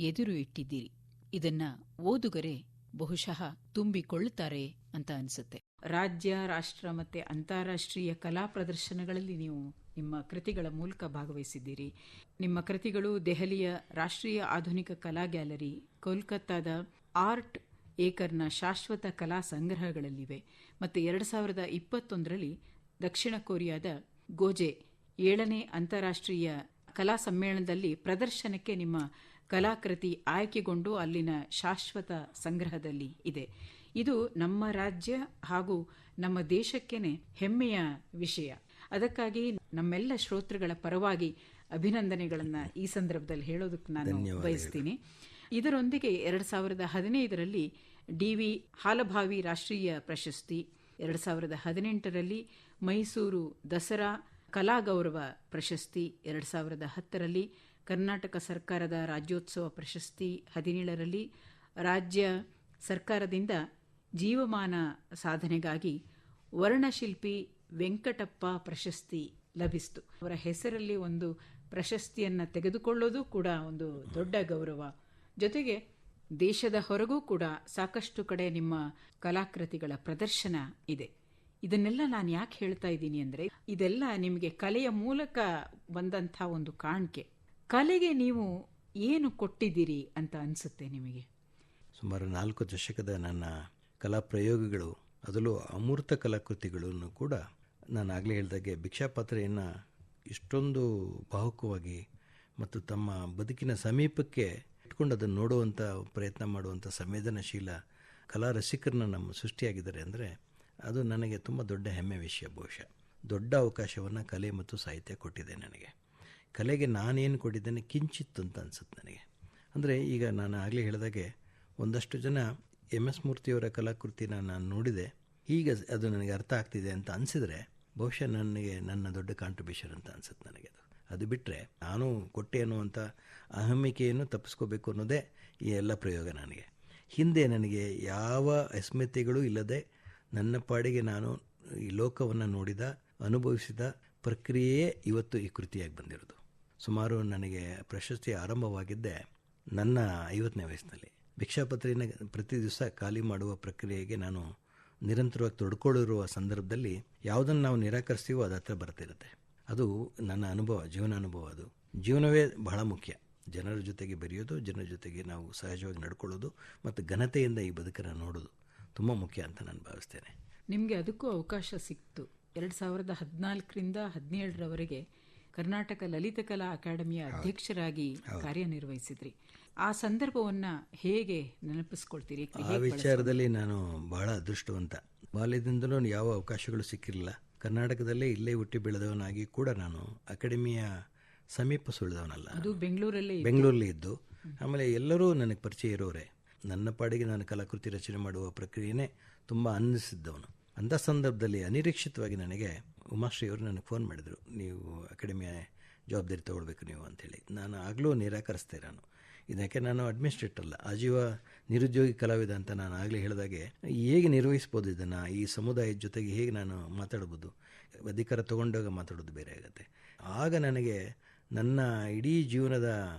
ಎದುರು ಇಟ್ಟಿದ್ದೀರಿ. ಇದನ್ನ ಓದುಗರೇ ಬಹುಶಃ ತುಂಬಿಕೊಳ್ಳುತ್ತಾರೆ ಅಂತ ಅನಿಸುತ್ತೆ. ರಾಜ್ಯ, ರಾಷ್ಟ್ರ ಮತ್ತೆ ಅಂತಾರಾಷ್ಟ್ರೀಯ ಕಲಾ ಪ್ರದರ್ಶನಗಳಲ್ಲಿ ನೀವು ನಿಮ್ಮ ಕೃತಿಗಳ ಮೂಲಕ ಭಾಗವಹಿಸಿದ್ದೀರಿ. ನಿಮ್ಮ ಕೃತಿಗಳು ದೆಹಲಿಯ ರಾಷ್ಟ್ರೀಯ ಆಧುನಿಕ ಕಲಾ ಗ್ಯಾಲರಿ, ಕೋಲ್ಕತ್ತಾದ ಆರ್ಟ್ ಏಕರ್ನ ಶಾಶ್ವತ ಕಲಾ ಸಂಗ್ರಹಗಳಲ್ಲಿವೆ ಮತ್ತು 2021ರಲ್ಲಿ ದಕ್ಷಿಣ ಕೊರಿಯಾದ ಗೋಜೆ 7ನೇ ಅಂತಾರಾಷ್ಟ್ರೀಯ ಕಲಾ ಸಮ್ಮೇಳನದಲ್ಲಿ ಪ್ರದರ್ಶನಕ್ಕೆ ನಿಮ್ಮ ಕಲಾಕೃತಿ ಆಯ್ಕೆಗೊಂಡು ಅಲ್ಲಿನ ಶಾಶ್ವತ ಸಂಗ್ರಹದಲ್ಲಿ ಇದೆ. ಇದು ನಮ್ಮ ರಾಜ್ಯ ಹಾಗೂ ನಮ್ಮ ದೇಶಕ್ಕೇನೆ ಹೆಮ್ಮೆಯ ವಿಷಯ. ಅದಕ್ಕಾಗಿ ನಮ್ಮೆಲ್ಲ ಶ್ರೋತೃಗಳ ಪರವಾಗಿ ಅಭಿನಂದನೆಗಳನ್ನು ಈ ಸಂದರ್ಭದಲ್ಲಿ ಹೇಳೋದಕ್ಕೆ ನಾನು ಬಯಸ್ತೀನಿ. ಇದರೊಂದಿಗೆ 2015ರಲ್ಲಿ DV ಹಾಲಭಾವಿ ರಾಷ್ಟ್ರೀಯ ಪ್ರಶಸ್ತಿ, 2018ರಲ್ಲಿ ಮೈಸೂರು ದಸರಾ ಕಲಾ ಗೌರವ ಪ್ರಶಸ್ತಿ, 2010ರಲ್ಲಿ ಕರ್ನಾಟಕ ಸರ್ಕಾರದ ರಾಜ್ಯೋತ್ಸವ ಪ್ರಶಸ್ತಿ, 2017ರಲ್ಲಿ ರಾಜ್ಯ ಸರ್ಕಾರದಿಂದ ಜೀವಮಾನ ಸಾಧನೆಗಾಗಿ ವರ್ಣಶಿಲ್ಪಿ ವೆಂಕಟಪ್ಪ ಪ್ರಶಸ್ತಿ ಲಭಿಸಿತು. ಅವರ ಹೆಸರಲ್ಲಿ ಒಂದು ಪ್ರಶಸ್ತಿಯನ್ನು ತೆಗೆದುಕೊಳ್ಳೋದು ಕೂಡ ಒಂದು ದೊಡ್ಡ ಗೌರವ. ಜೊತೆಗೆ ದೇಶದ ಹೊರಗೂ ಕೂಡ ಸಾಕಷ್ಟು ಕಡೆ ನಿಮ್ಮ ಕಲಾಕೃತಿಗಳ ಪ್ರದರ್ಶನ ಇದೆ. ಇದನ್ನೆಲ್ಲ ನಾನು ಯಾಕೆ ಹೇಳ್ತಾ ಇದ್ದೀನಿ ಅಂದರೆ, ಇದೆಲ್ಲ ನಿಮಗೆ ಕಲೆಯ ಮೂಲಕ ಬಂದಂಥ ಒಂದು ಕಾಣಿಕೆ. ಕಲೆಗೆ ನೀವು ಏನು ಕೊಟ್ಟಿದ್ದೀರಿ ಅಂತ ಅನಿಸುತ್ತೆ ನಿಮಗೆ? ಸುಮಾರು 4 ದಶಕದ ನನ್ನ ಕಲಾ ಪ್ರಯೋಗಗಳು, ಅದರಲ್ಲೂ ಅಮೂರ್ತ ಕಲಾಕೃತಿಗಳನ್ನು ಕೂಡ ನಾನು ಆಗಲೇ ಹೇಳಿದಾಗೆ ಭಿಕ್ಷಾಪಾತ್ರೆಯನ್ನು ಇಷ್ಟೊಂದು ಭಾವುಕವಾಗಿ ಮತ್ತು ತಮ್ಮ ಬದುಕಿನ ಸಮೀಪಕ್ಕೆ ಇಟ್ಕೊಂಡು ಅದನ್ನು ನೋಡುವಂಥ ಪ್ರಯತ್ನ ಮಾಡುವಂಥ ಸಂವೇದನಾಶೀಲ ಕಲಾ ರಸಿಕರನ್ನ ನಮ್ಮ ಸೃಷ್ಟಿಯಾಗಿದ್ದಾರೆ ಅಂದರೆ ಅದು ನನಗೆ ತುಂಬ ದೊಡ್ಡ ಹೆಮ್ಮೆ ವಿಷಯ. ಬಹುಶಃ ದೊಡ್ಡ ಅವಕಾಶವನ್ನು ಕಲೆ ಮತ್ತು ಸಾಹಿತ್ಯ ಕೊಟ್ಟಿದೆ ನನಗೆ. ಕಲೆಗೆ ನಾನೇನು ಕೊಟ್ಟಿದ್ದೇನೆ ಕಿಂಚಿತ್ತು ಅಂತ ಅನಿಸುತ್ತೆ ನನಗೆ. ಅಂದರೆ ಈಗ ನಾನು ಆಗಲೇ ಹೇಳಿದಾಗೆ ಒಂದಷ್ಟು ಜನ MS ಮೂರ್ತಿಯವರ ಕಲಾಕೃತಿನ ನಾನು ನೋಡಿದೆ, ಈಗ ಅದು ನನಗೆ ಅರ್ಥ ಆಗ್ತಿದೆ ಅಂತ ಅನಿಸಿದರೆ ಬಹುಶಃ ನನಗೆ ನನ್ನ ದೊಡ್ಡ ಕಾಂಟ್ರಿಬ್ಯೂಷನ್ ಅಂತ ಅನಿಸುತ್ತೆ ನನಗೆ. ಅದು ಬಿಟ್ಟರೆ ನಾನು ಕೊಟ್ಟೆ ಅನ್ನುವಂಥ ಅಹಮಿಕೆಯನ್ನು ತಪ್ಪಿಸ್ಕೋಬೇಕು ಅನ್ನೋದೇ ಈ ಎಲ್ಲ ಪ್ರಯೋಗ. ನನಗೆ ಹಿಂದೆ ನನಗೆ ಯಾವ ಅಸ್ಮಿತೆಗಳೂ ಇಲ್ಲದೆ ನನ್ನ ಪಾಡಿಗೆ ನಾನು ಈ ಲೋಕವನ್ನು ನೋಡಿದ ಅನುಭವಿಸಿದ ಪ್ರಕ್ರಿಯೆಯೇ ಇವತ್ತು ಈ ಕೃತಿಯಾಗಿ ಬಂದಿರೋದು. ಸುಮಾರು ನನಗೆ ಪ್ರಶಸ್ತಿ ಆರಂಭವಾಗಿದ್ದೆ ನನ್ನ 50ನೇ ವಯಸ್ಸಿನಲ್ಲಿ. ಭಿಕ್ಷಾಪತ್ರೆಯನ್ನು ಪ್ರತಿ ದಿವಸ ಖಾಲಿ ಮಾಡುವ ಪ್ರಕ್ರಿಯೆಗೆ ನಾನು ನಿರಂತರವಾಗಿ ತೊಡ್ಕೊಳ್ಳಿರುವ ಸಂದರ್ಭದಲ್ಲಿ ಯಾವುದನ್ನು ನಾವು ನಿರಾಕರಿಸ್ತೀವೋ ಅದು ಹತ್ರ ಬರ್ತಿರುತ್ತೆ. ಅದು ನನ್ನ ಅನುಭವ, ಜೀವನ ಅನುಭವ. ಅದು ಜೀವನವೇ ಬಹಳ ಮುಖ್ಯ. ಜನರ ಜೊತೆಗೆ ಬೆರೆಯೋದು, ಜನರ ಜೊತೆಗೆ ನಾವು ಸಹಜವಾಗಿ ನಡ್ಕೊಳ್ಳೋದು ಮತ್ತು ಘನತೆಯಿಂದ ಈ ಬದುಕನ್ನು ನೋಡೋದು ತುಂಬ ಮುಖ್ಯ ಅಂತ ನಾನು ಭಾವಿಸ್ತೇನೆ. ನಿಮಗೆ ಅದಕ್ಕೂ ಅವಕಾಶ ಸಿಕ್ತು. 2014ರಿಂದ 2017ರವರೆಗೆ ಕರ್ನಾಟಕ ಲಲಿತಕಲಾ ಅಕಾಡೆಮಿಯ ಅಧ್ಯಕ್ಷರಾಗಿ ಕಾರ್ಯನಿರ್ವಹಿಸಿದ್ರಿ. ಆ ಸಂದರ್ಭವನ್ನು ಹೇಗೆ ನೆನಪಿಸ್ಕೊಳ್ತೀರಿ? ಆ ವಿಚಾರದಲ್ಲಿ ನಾನು ಬಹಳ ಅದೃಷ್ಟವಂತ. ಬಾಲ್ಯದಿಂದಲೂ ಯಾವ ಅವಕಾಶಗಳು ಸಿಕ್ಕಿರಲಿಲ್ಲ. ಕರ್ನಾಟಕದಲ್ಲೇ ಇಲ್ಲೇ ಹುಟ್ಟಿ ಬೆಳೆದವನಾಗಿ ಕೂಡ ನಾನು ಅಕಾಡೆಮಿಯ ಸಮೀಪ ಸುಳಿದವನಲ್ಲ. ಅದು ಬೆಂಗಳೂರಲ್ಲಿ ಇದ್ದು ಆಮೇಲೆ ಎಲ್ಲರೂ ನನಗೆ ಪರಿಚಯ ಇರೋರೆ. ನನ್ನ ಪಾಡಿಗೆ ನಾನು ಕಲಾಕೃತಿ ರಚನೆ ಮಾಡುವ ಪ್ರಕ್ರಿಯೆನೇ ತುಂಬ ಅನ್ನಿಸಿದ್ದವನು. ಅಂಥ ಸಂದರ್ಭದಲ್ಲಿ ಅನಿರೀಕ್ಷಿತವಾಗಿ ನನಗೆ ಉಮಾಶ್ರೀಯವರು ನನಗೆ ಫೋನ್ ಮಾಡಿದರು, ನೀವು ಅಕಾಡೆಮಿಯ ಜವಾಬ್ದಾರಿ ತೊಗೊಳ್ಬೇಕು ನೀವು ಅಂಥೇಳಿ. ನಾನು ಆಗಲೂ ನಿರಾಕರಿಸ್ತೆ. ನಾನು ಇದಕ್ಕೆ ನಾನು ಅಡ್ಮಿನಿಸ್ಟ್ರೇಟರ್ ಅಲ್ಲ, ಆಜೀವ ನಿರುದ್ಯೋಗಿ ಕಲಾವಿದ ಅಂತ ನಾನು ಆಗಲೇ ಹೇಳಿದಾಗೆ ಹೇಗೆ ನಿರ್ವಹಿಸ್ಬೋದು ಇದನ್ನು, ಈ ಸಮುದಾಯದ ಜೊತೆಗೆ ಹೇಗೆ ನಾನು ಮಾತಾಡ್ಬೋದು, ಅಧಿಕಾರ ತೊಗೊಂಡಾಗ ಮಾತಾಡೋದು ಬೇರೆ ಆಗುತ್ತೆ. ಆಗ ನನಗೆ ನನ್ನ ಇಡೀ ಜೀವನದ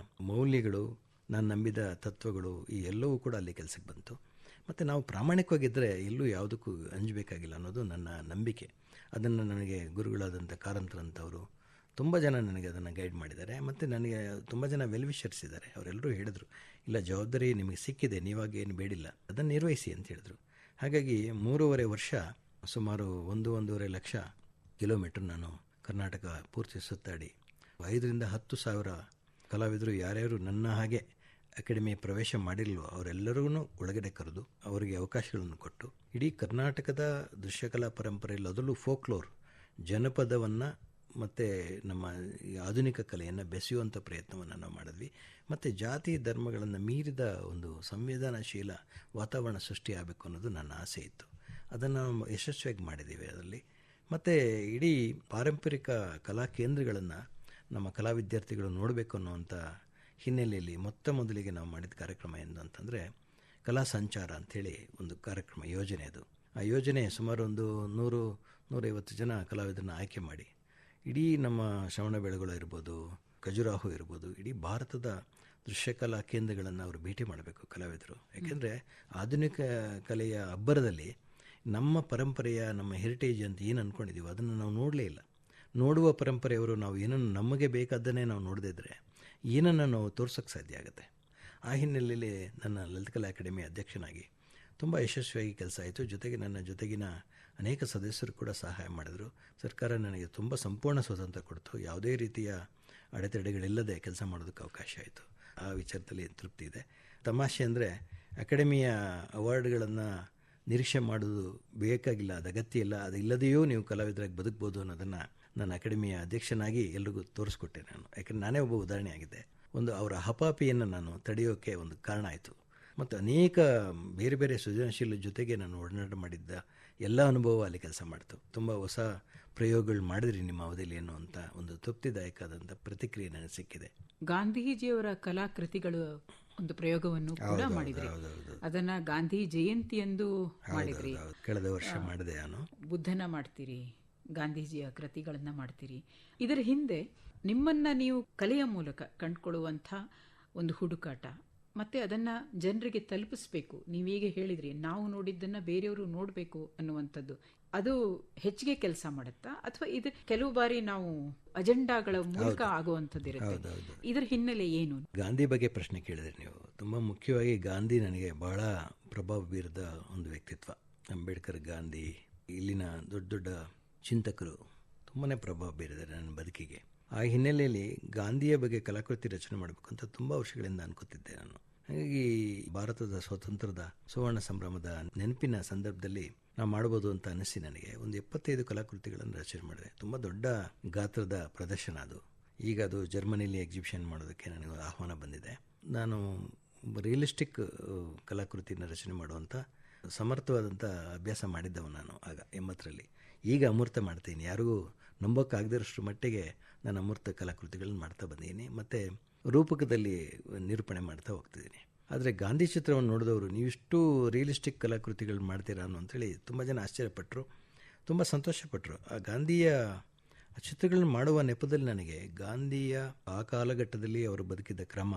ಮೌಲ್ಯಗಳು, ನಾನು ನಂಬಿದ ತತ್ವಗಳು ಈ ಎಲ್ಲವೂ ಕೂಡ ಅಲ್ಲಿ ಕೆಲಸಕ್ಕೆ ಬಂತು. ಮತ್ತು ನಾವು ಪ್ರಾಮಾಣಿಕವಾಗಿದ್ದರೆ ಎಲ್ಲೂ ಯಾವುದಕ್ಕೂ ಅಂಜಬೇಕಾಗಿಲ್ಲ ಅನ್ನೋದು ನನ್ನ ನಂಬಿಕೆ. ಅದನ್ನು ನನಗೆ ಗುರುಗಳಾದಂಥ ಕಾರಂತರಂಥವರು ತುಂಬ ಜನ ನನಗೆ ಅದನ್ನು ಗೈಡ್ ಮಾಡಿದ್ದಾರೆ. ಮತ್ತು ನನಗೆ ತುಂಬ ಜನ ವೆಲ್ವಿಷರ್ಸ್ ಇದ್ದಾರೆ. ಅವರೆಲ್ಲರೂ ಹೇಳಿದರು, ಇಲ್ಲ ಜವಾಬ್ದಾರಿ ನಿಮಗೆ ಸಿಕ್ಕಿದೆ, ನೀವಾಗ ಏನು ಬೇಡಿಲ್ಲ, ಅದನ್ನು ನಿರ್ವಹಿಸಿ ಅಂತ ಹೇಳಿದ್ರು. ಹಾಗಾಗಿ 3.5 ವರ್ಷ ಸುಮಾರು 1.5 ಲಕ್ಷ ಕಿಲೋಮೀಟರ್ ನಾನು ಕರ್ನಾಟಕ ಪೂರ್ತಿ ಸುತ್ತಾಡಿ 5,000 to 10,000 ಕಲಾವಿದರು ಯಾರ್ಯಾರು ನನ್ನ ಹಾಗೆ ಅಕಾಡೆಮಿ ಪ್ರವೇಶ ಮಾಡಿರಲ್ವೋ ಅವರೆಲ್ಲರಿಗೂ ಒಳಗಡೆ ಕರೆದು ಅವರಿಗೆ ಅವಕಾಶಗಳನ್ನು ಕೊಟ್ಟು ಇಡೀ ಕರ್ನಾಟಕದ ದೃಶ್ಯಕಲಾ ಪರಂಪರೆಯಲ್ಲಿ, ಅದರಲ್ಲೂ ಫೋಕ್ಲೋರ್ ಜನಪದವನ್ನು ಮತ್ತು ನಮ್ಮ ಆಧುನಿಕ ಕಲೆಯನ್ನು ಬೆಸೆಯುವಂಥ ಪ್ರಯತ್ನವನ್ನು ನಾವು ಮಾಡಿದ್ವಿ. ಮತ್ತು ಜಾತಿ ಧರ್ಮಗಳನ್ನು ಮೀರಿದ ಒಂದು ಸಂವೇದನಾಶೀಲ ವಾತಾವರಣ ಸೃಷ್ಟಿಯಾಗಬೇಕು ಅನ್ನೋದು ನನ್ನ ಆಸೆ ಇತ್ತು. ಅದನ್ನು ನಾವು ಯಶಸ್ವಿಯಾಗಿ ಮಾಡಿದ್ದೀವಿ ಅದರಲ್ಲಿ. ಮತ್ತು ಇಡೀ ಪಾರಂಪರಿಕ ಕಲಾ ಕೇಂದ್ರಗಳನ್ನು ನಮ್ಮ ಕಲಾ ವಿದ್ಯಾರ್ಥಿಗಳು ನೋಡಬೇಕು ಅನ್ನುವಂಥ ಹಿನ್ನೆಲೆಯಲ್ಲಿ ಮೊದಲಿಗೆ ನಾವು ಮಾಡಿದ ಕಾರ್ಯಕ್ರಮ ಏನು ಅಂತಂದರೆ ಕಲಾ ಸಂಚಾರ ಅಂಥೇಳಿ ಒಂದು ಕಾರ್ಯಕ್ರಮ, ಯೋಜನೆ. ಅದು ಆ ಯೋಜನೆ ಸುಮಾರು ಒಂದು 100-150 ಜನ ಕಲಾವಿದರನ್ನ ಆಯ್ಕೆ ಮಾಡಿ ಇಡೀ ನಮ್ಮ ಶ್ರವಣಬೆಳಗೊಳ ಇರ್ಬೋದು, ಖಜುರಾಹೋ ಇರ್ಬೋದು, ಇಡೀ ಭಾರತದ ದೃಶ್ಯಕಲಾ ಕೇಂದ್ರಗಳನ್ನು ಅವರು ಭೇಟಿ ಮಾಡಬೇಕು ಕಲಾವಿದರು. ಯಾಕೆಂದರೆ ಆಧುನಿಕ ಕಲೆಯ ಅಬ್ಬರದಲ್ಲಿ ನಮ್ಮ ಪರಂಪರೆಯ, ನಮ್ಮ ಹೆರಿಟೇಜ್ ಅಂತ ಏನು ಅಂದ್ಕೊಂಡಿದ್ದೀವೋ ಅದನ್ನು ನಾವು ನೋಡಲೇ ಇಲ್ಲ. ನೋಡುವ ಪರಂಪರೆಯವರು ನಾವು ಏನನ್ನು ನಮಗೆ ಬೇಕಾದ್ದನ್ನೇ ನಾವು ನೋಡದಿದ್ದರೆ ಏನನ್ನು ನಾವು ತೋರ್ಸೋಕ್ಕೆ ಸಾಧ್ಯ ಆಗುತ್ತೆ. ಆ ಹಿನ್ನೆಲೆಯಲ್ಲಿ ನನ್ನ ಲಲಿತಕಲಾ ಅಕಾಡೆಮಿ ಅಧ್ಯಕ್ಷನಾಗಿ ತುಂಬ ಯಶಸ್ವಿಯಾಗಿ ಕೆಲಸ ಆಯಿತು. ಜೊತೆಗೆ ನನ್ನ ಜೊತೆಗಿನ ಅನೇಕ ಸದಸ್ಯರು ಕೂಡ ಸಹಾಯ ಮಾಡಿದರು. ಸರ್ಕಾರ ನನಗೆ ತುಂಬ ಸಂಪೂರ್ಣ ಸ್ವಾತಂತ್ರ್ಯ ಕೊಡ್ತು. ಯಾವುದೇ ರೀತಿಯ ಅಡೆತಡೆಗಳಿಲ್ಲದೆ ಕೆಲಸ ಮಾಡೋದಕ್ಕೆ ಅವಕಾಶ ಆಯಿತು. ಆ ವಿಚಾರದಲ್ಲಿ ತೃಪ್ತಿ ಇದೆ. ತಮಾಷೆ ಅಂದರೆ ಅಕಾಡೆಮಿಯ ಅವಾರ್ಡ್ಗಳನ್ನು ನಿರೀಕ್ಷೆ ಮಾಡೋದು ಬೇಕಾಗಿಲ್ಲ, ಅದು ಅಗತ್ಯ ಇಲ್ಲ. ಅದು ಇಲ್ಲದೆಯೂ ನೀವು ಕಲಾವಿದರಾಗಿ ಬದುಕ್ಬೋದು ಅನ್ನೋದನ್ನು ನನ್ನ ಅಕಾಡೆಮಿಯ ಅಧ್ಯಕ್ಷನಾಗಿ ಎಲ್ರಿಗೂ ತೋರಿಸ್ಕೊಟ್ಟೆ ನಾನು. ಯಾಕೆಂದರೆ ನಾನೇ ಒಬ್ಬ ಉದಾಹರಣೆ ಆಗಿದೆ. ಒಂದು ಅವರ ಹಪಾಪಿಯನ್ನು ನಾನು ತಡೆಯೋಕ್ಕೆ ಒಂದು ಕಾರಣ ಆಯಿತು. ಮತ್ತು ಅನೇಕ ಬೇರೆ ಬೇರೆ ಸೃಜನಶೀಲ ಜೊತೆಗೆ ನಾನು ಒಡನಾಟ ಮಾಡಿದ್ದ ಎಲ್ಲ ಅನುಭವ ಅಲ್ಲಿ ಕೆಲಸ ಮಾಡ್ತು. ತುಂಬ ಹೊಸ ಪ್ರಯೋಗಗಳು ಮಾಡಿದ್ರಿ ನಿಮ್ಮ ಅವಧಿಯಲ್ಲಿ ಅನ್ನುವಂಥ ಒಂದು ತೃಪ್ತಿದಾಯಕವಾದಂಥ ಪ್ರತಿಕ್ರಿಯೆ ನನಗೆ ಸಿಕ್ಕಿದೆ. ಗಾಂಧೀಜಿಯವರ ಕಲಾಕೃತಿಗಳು ಒಂದು ಪ್ರಯೋಗವನ್ನು ಕೂಡ ಮಾಡಿದ್ರಿ. ಅದನ್ನ ಗಾಂಧಿ ಜಯಂತಿಯಂದು ಮಾಡಿದ್ರಿ. ಕಳೆದ ವರ್ಷ ಮಾಡಿದೆ ನಾನು. ಬುದ್ಧನ ಮಾಡ್ತೀರಿ, ಗಾಂಧೀಜಿಯ ಕೃತಿಗಳನ್ನ ಮಾಡ್ತೀರಿ. ಇದರ ಹಿಂದೆ ನಿಮ್ಮನ್ನ ನೀವು ಕಲೆಯ ಮೂಲಕ ಕಂಡುಕೊಳ್ಳುವಂಥ ಒಂದು ಹುಡುಕಾಟ, ಮತ್ತೆ ಅದನ್ನ ಜನರಿಗೆ ತಲುಪಿಸ್ಬೇಕು. ನೀವೀಗ ಹೇಳಿದ್ರಿ, ನಾವು ನೋಡಿದ್ದನ್ನ ಬೇರೆಯವರು ನೋಡಬೇಕು ಅನ್ನುವಂಥದ್ದು. ಅದು ಹೆಚ್ಚಿಗೆ ಕೆಲಸ ಮಾಡುತ್ತಾ, ಅಥವಾ ಇದು ಕೆಲವು ಬಾರಿ ನಾವು ಅಜೆಂಡಾಗಳ ಮೂಲಕ ಆಗುವಂಥದ್ದಿರುತ್ತೆ? ಇದರ ಹಿನ್ನೆಲೆ ಏನು? ಗಾಂಧಿ ಬಗ್ಗೆ ಪ್ರಶ್ನೆ ಕೇಳಿದ್ರಿ ನೀವು. ತುಂಬ ಮುಖ್ಯವಾಗಿ ಗಾಂಧಿ ನನಗೆ ಬಹಳ ಪ್ರಭಾವ ಬೀರಿದ ಒಂದು ವ್ಯಕ್ತಿತ್ವ. ಅಂಬೇಡ್ಕರ್, ಗಾಂಧಿ, ಇಲ್ಲಿನ ದೊಡ್ಡ ದೊಡ್ಡ ಚಿಂತಕರು ತುಂಬಾ ಪ್ರಭಾವ ಬೀರಿದ್ದಾರೆ ನನ್ನ ಬದುಕಿಗೆ. ಆ ಹಿನ್ನೆಲೆಯಲ್ಲಿ ಗಾಂಧಿಯ ಬಗ್ಗೆ ಕಲಾಕೃತಿ ರಚನೆ ಮಾಡಬೇಕು ಅಂತ ತುಂಬ ವರ್ಷಗಳಿಂದ ಅನ್ಕೋತಿದ್ದೆ ನಾನು. ಹಾಗಾಗಿ ಭಾರತದ ಸ್ವಾತಂತ್ರ್ಯದ ಸುವರ್ಣ ಸಂಭ್ರಮದ ನೆನಪಿನ ಸಂದರ್ಭದಲ್ಲಿ ನಾವು ಮಾಡ್ಬೋದು ಅಂತ ಅನಿಸಿ ನನಗೆ ಒಂದು 75 ಕಲಾಕೃತಿಗಳನ್ನು ರಚನೆ ಮಾಡಿದೆ. ತುಂಬ ದೊಡ್ಡ ಗಾತ್ರದ ಪ್ರದರ್ಶನ ಅದು. ಈಗ ಅದು ಜರ್ಮನಿಲಿ ಎಕ್ಸಿಬಿಷನ್ ಮಾಡೋದಕ್ಕೆ ನನಗೆ ಆಹ್ವಾನ ಬಂದಿದೆ. ನಾನು ರಿಯಲಿಸ್ಟಿಕ್ ಕಲಾಕೃತಿನ ರಚನೆ ಮಾಡುವಂಥ ಸಮರ್ಥವಾದಂಥ ಅಭ್ಯಾಸ ಮಾಡಿದ್ದವ ನಾನು ಆಗ 80ರಲ್ಲಿ. ಈಗ ಅಮೂರ್ತ ಮಾಡ್ತೀನಿ. ಯಾರಿಗೂ ನಂಬೋಕ್ಕಾಗದಿರೋಷ್ಟು ಮಟ್ಟಿಗೆ ನಾನು ಅಮೂರ್ತ ಕಲಾಕೃತಿಗಳನ್ನು ಮಾಡ್ತಾ ಬಂದಿದ್ದೀನಿ, ಮತ್ತು ರೂಪಕದಲ್ಲಿ ನಿರೂಪಣೆ ಮಾಡ್ತಾ ಹೋಗ್ತಿದ್ದೀನಿ. ಆದರೆ ಗಾಂಧಿ ಚಿತ್ರವನ್ನು ನೋಡಿದವರು ನೀವಿಷ್ಟು ರಿಯಲಿಸ್ಟಿಕ್ ಕಲಾಕೃತಿಗಳು ಮಾಡ್ತೀರಾ ಅಂತೇಳಿ ತುಂಬ ಜನ ಆಶ್ಚರ್ಯಪಟ್ಟರು, ತುಂಬ ಸಂತೋಷಪಟ್ಟರು. ಆ ಗಾಂಧಿಯ ಚಿತ್ರಗಳನ್ನು ಮಾಡುವ ನೆಪದಲ್ಲಿ ನನಗೆ ಗಾಂಧಿಯ ಆ ಕಾಲಘಟ್ಟದಲ್ಲಿ ಅವರು ಬದುಕಿದ ಕ್ರಮ,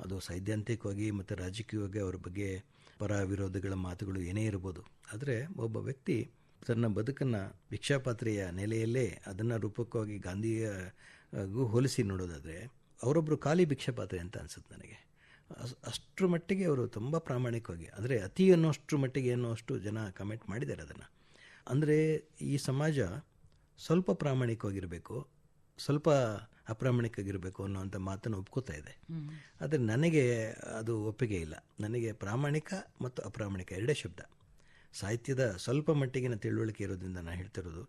ಅದು ಸೈದ್ಧಾಂತಿಕವಾಗಿ ಮತ್ತು ರಾಜಕೀಯವಾಗಿ ಅವರ ಬಗ್ಗೆ ಪರ ವಿರೋಧಗಳ ಮಾತುಗಳು ಏನೇ ಇರ್ಬೋದು, ಆದರೆ ಒಬ್ಬ ವ್ಯಕ್ತಿ ತನ್ನ ಬದುಕನ್ನು ಭಿಕ್ಷಾಪಾತ್ರೆಯ ನೆಲೆಯಲ್ಲೇ ಅದನ್ನು ರೂಪಕವಾಗಿ ಗಾಂಧಿಗೂ ಹೋಲಿಸಿ ನೋಡೋದಾದರೆ ಅವರೊಬ್ಬರು ಖಾಲಿ ಭಿಕ್ಷಾಪಾತ್ರೆ ಅಂತ ಅನಿಸುತ್ತೆ ನನಗೆ. ಅಷ್ಟರ ಮಟ್ಟಿಗೆ ಅವರು ತುಂಬ ಪ್ರಾಮಾಣಿಕವಾಗಿ, ಅಂದರೆ ಅತಿ ಅನ್ನೋಷ್ಟರ ಮಟ್ಟಿಗೆ ಅನ್ನೋಷ್ಟು ಜನ ಕಮೆಂಟ್ ಮಾಡಿದ್ದಾರೆ ಅದನ್ನು. ಅಂದರೆ ಈ ಸಮಾಜ ಸ್ವಲ್ಪ ಪ್ರಾಮಾಣಿಕವಾಗಿರಬೇಕು, ಸ್ವಲ್ಪ ಅಪ್ರಾಮಾಣಿಕವಾಗಿರಬೇಕು ಅನ್ನೋವಂಥ ಮಾತನ್ನು ಒಪ್ಕೋತಾ ಇದೆ. ಆದರೆ ನನಗೆ ಅದು ಒಪ್ಪಿಗೆ ಇಲ್ಲ. ನನಗೆ ಪ್ರಾಮಾಣಿಕ ಮತ್ತು ಅಪ್ರಾಮಾಣಿಕ ಎರಡೇ ಶಬ್ದ. ಸಾಹಿತ್ಯದ ಸ್ವಲ್ಪ ಮಟ್ಟಿಗಿನ ತಿಳುವಳಿಕೆ ಇರೋದ್ರಿಂದ ನಾನು ಹೇಳ್ತಿರೋದು,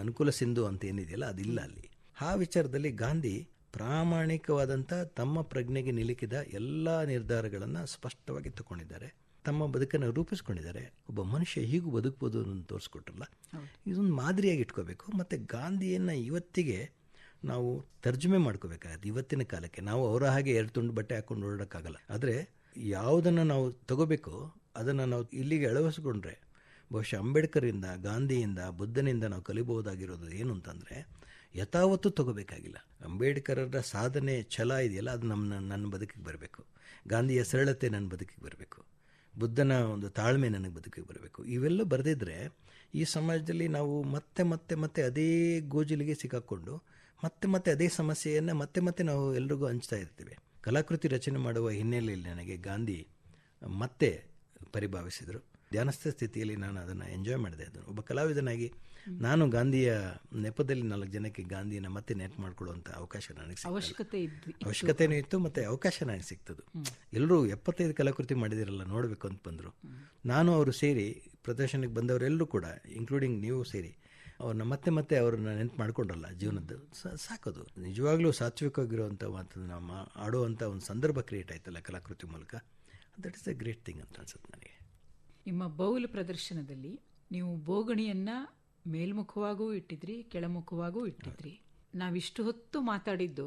ಅನುಕೂಲ ಸಿಂಧು ಅಂತ ಏನಿದೆಯಲ್ಲ ಅದಿಲ್ಲ ಅಲ್ಲಿ. ಆ ವಿಚಾರದಲ್ಲಿ ಗಾಂಧಿ ಪ್ರಾಮಾಣಿಕವಾದಂಥ ತಮ್ಮ ಪ್ರಜ್ಞೆಗೆ ನಿಲುಕಿದ ಎಲ್ಲ ನಿರ್ಧಾರಗಳನ್ನು ಸ್ಪಷ್ಟವಾಗಿ ತಗೊಂಡಿದ್ದಾರೆ, ತಮ್ಮ ಬದುಕನ್ನು ರೂಪಿಸ್ಕೊಂಡಿದ್ದಾರೆ. ಒಬ್ಬ ಮನುಷ್ಯ ಹೀಗೂ ಬದುಕ್ಬೋದು ಅನ್ನೋದು ತೋರಿಸ್ಕೊಟ್ರಲ್ಲ, ಇದೊಂದು ಮಾದರಿಯಾಗಿ ಇಟ್ಕೋಬೇಕು. ಮತ್ತು ಗಾಂಧಿಯನ್ನು ಇವತ್ತಿಗೆ ನಾವು ತರ್ಜುಮೆ ಮಾಡ್ಕೋಬೇಕಾಗತ್ತೆ. ಇವತ್ತಿನ ಕಾಲಕ್ಕೆ ನಾವು ಅವರ ಹಾಗೆ 2 ತುಂಡು ಬಟ್ಟೆ ಹಾಕೊಂಡು ಓಡೋಕ್ಕಾಗಲ್ಲ. ಆದರೆ ಯಾವುದನ್ನು ನಾವು ತಗೋಬೇಕು ಅದನ್ನು ನಾವು ಇಲ್ಲಿಗೆ ಅಳವಡಿಸ್ಕೊಂಡ್ರೆ ಬಹುಶಃ ಅಂಬೇಡ್ಕರಿಂದ, ಗಾಂಧಿಯಿಂದ, ಬುದ್ಧನಿಂದ ನಾವು ಕಲಿಬಹುದಾಗಿರೋದು ಏನು ಅಂತಂದರೆ ಯಥಾವತ್ತು ತಗೋಬೇಕಾಗಿಲ್ಲ. ಅಂಬೇಡ್ಕರರ ಸಾಧನೆ ಛಲ ಇದೆಯಲ್ಲ, ಅದು ನನ್ನ ಬದುಕಿಗೆ ಬರಬೇಕು. ಗಾಂಧಿಯ ಸರಳತೆ ನನ್ನ ಬದುಕಿಗೆ ಬರಬೇಕು. ಬುದ್ಧನ ಒಂದು ತಾಳ್ಮೆ ನನಗೆ ಬದುಕಿಗೆ ಬರಬೇಕು. ಇವೆಲ್ಲ ಬರೆದಿದ್ದರೆ ಈ ಸಮಾಜದಲ್ಲಿ ನಾವು ಮತ್ತೆ ಮತ್ತೆ ಮತ್ತೆ ಅದೇ ಗೋಜಲಿಗೆ ಸಿಕ್ಕಾಕ್ಕೊಂಡು ಮತ್ತೆ ಅದೇ ಸಮಸ್ಯೆಯನ್ನು ಮತ್ತೆ ನಾವು ಎಲ್ರಿಗೂ ಹಂಚ್ತಾ ಇರ್ತೀವಿ. ಕಲಾಕೃತಿ ರಚನೆ ಮಾಡುವ ಹಿನ್ನೆಲೆಯಲ್ಲಿ ನನಗೆ ಗಾಂಧಿ ಮತ್ತೆ ಪರಿಭಾವಿಸಿದರು. ಧ್ಯಾನಸ್ಥ ಸ್ಥಿತಿಯಲ್ಲಿ ನಾನು ಅದನ್ನು ಎಂಜಾಯ್ ಮಾಡಿದೆ. ಅದನ್ನು ಒಬ್ಬ ಕಲಾವಿದನಾಗಿ ನಾನು ಗಾಂಧಿಯ ನೆಪದಲ್ಲಿ 4 ಜನಕ್ಕೆ ಗಾಂಧಿಯನ್ನು ಮತ್ತೆ ನೆನಪು ಮಾಡ್ಕೊಳ್ಳುವಂಥ ಅವಕಾಶ ನನಗೆ ಅವಶ್ಯಕತೆಯೂ ಇತ್ತು, ಮತ್ತು ಅವಕಾಶ ನನಗೆ ಸಿಗ್ತದೆ. ಎಲ್ಲರೂ 75 ಕಲಾಕೃತಿ ಮಾಡಿದಿರಲ್ಲ, ನೋಡಬೇಕು ಅಂತ ಬಂದರು. ನಾನು ಅವರು ಸೇರಿ ಪ್ರದರ್ಶನಕ್ಕೆ ಬಂದವರೆಲ್ಲರೂ ಕೂಡ, ಇನ್ಕ್ಲೂಡಿಂಗ್ ನೀವು ಸೇರಿ, ಅವ್ರನ್ನ ಮತ್ತೆ ಅವ್ರನ್ನ ನೆನಪು ಮಾಡ್ಕೊಂಡ್ರಲ್ಲ ಜೀವನದ್ದು, ಸಾಕೋದು. ನಿಜವಾಗ್ಲೂ ಸಾತ್ವಿಕವಾಗಿರುವಂಥ ಮಾತನ್ನು ನಾವು ಆಡುವಂಥ ಒಂದು ಸಂದರ್ಭ ಕ್ರಿಯೇಟ್ ಆಯ್ತಲ್ಲ ಕಲಾಕೃತಿ ಮೂಲಕ. That is a great thing ಅಂತ ಅನ್ಸುತ್ತೆ ನನಗೆ. ನಿಮ್ಮ ಬೌಲ್ ಪ್ರದರ್ಶನದಲ್ಲಿ ನೀವು ಬೋಗಣಿಯನ್ನು ಮೇಲ್ಮುಖವಾಗೂ ಇಟ್ಟಿದ್ರಿ, ಕೆಳಮುಖವಾಗೂ ಇಟ್ಟಿದ್ರಿ. ನಾವಿಷ್ಟು ಹೊತ್ತು ಮಾತಾಡಿದ್ದು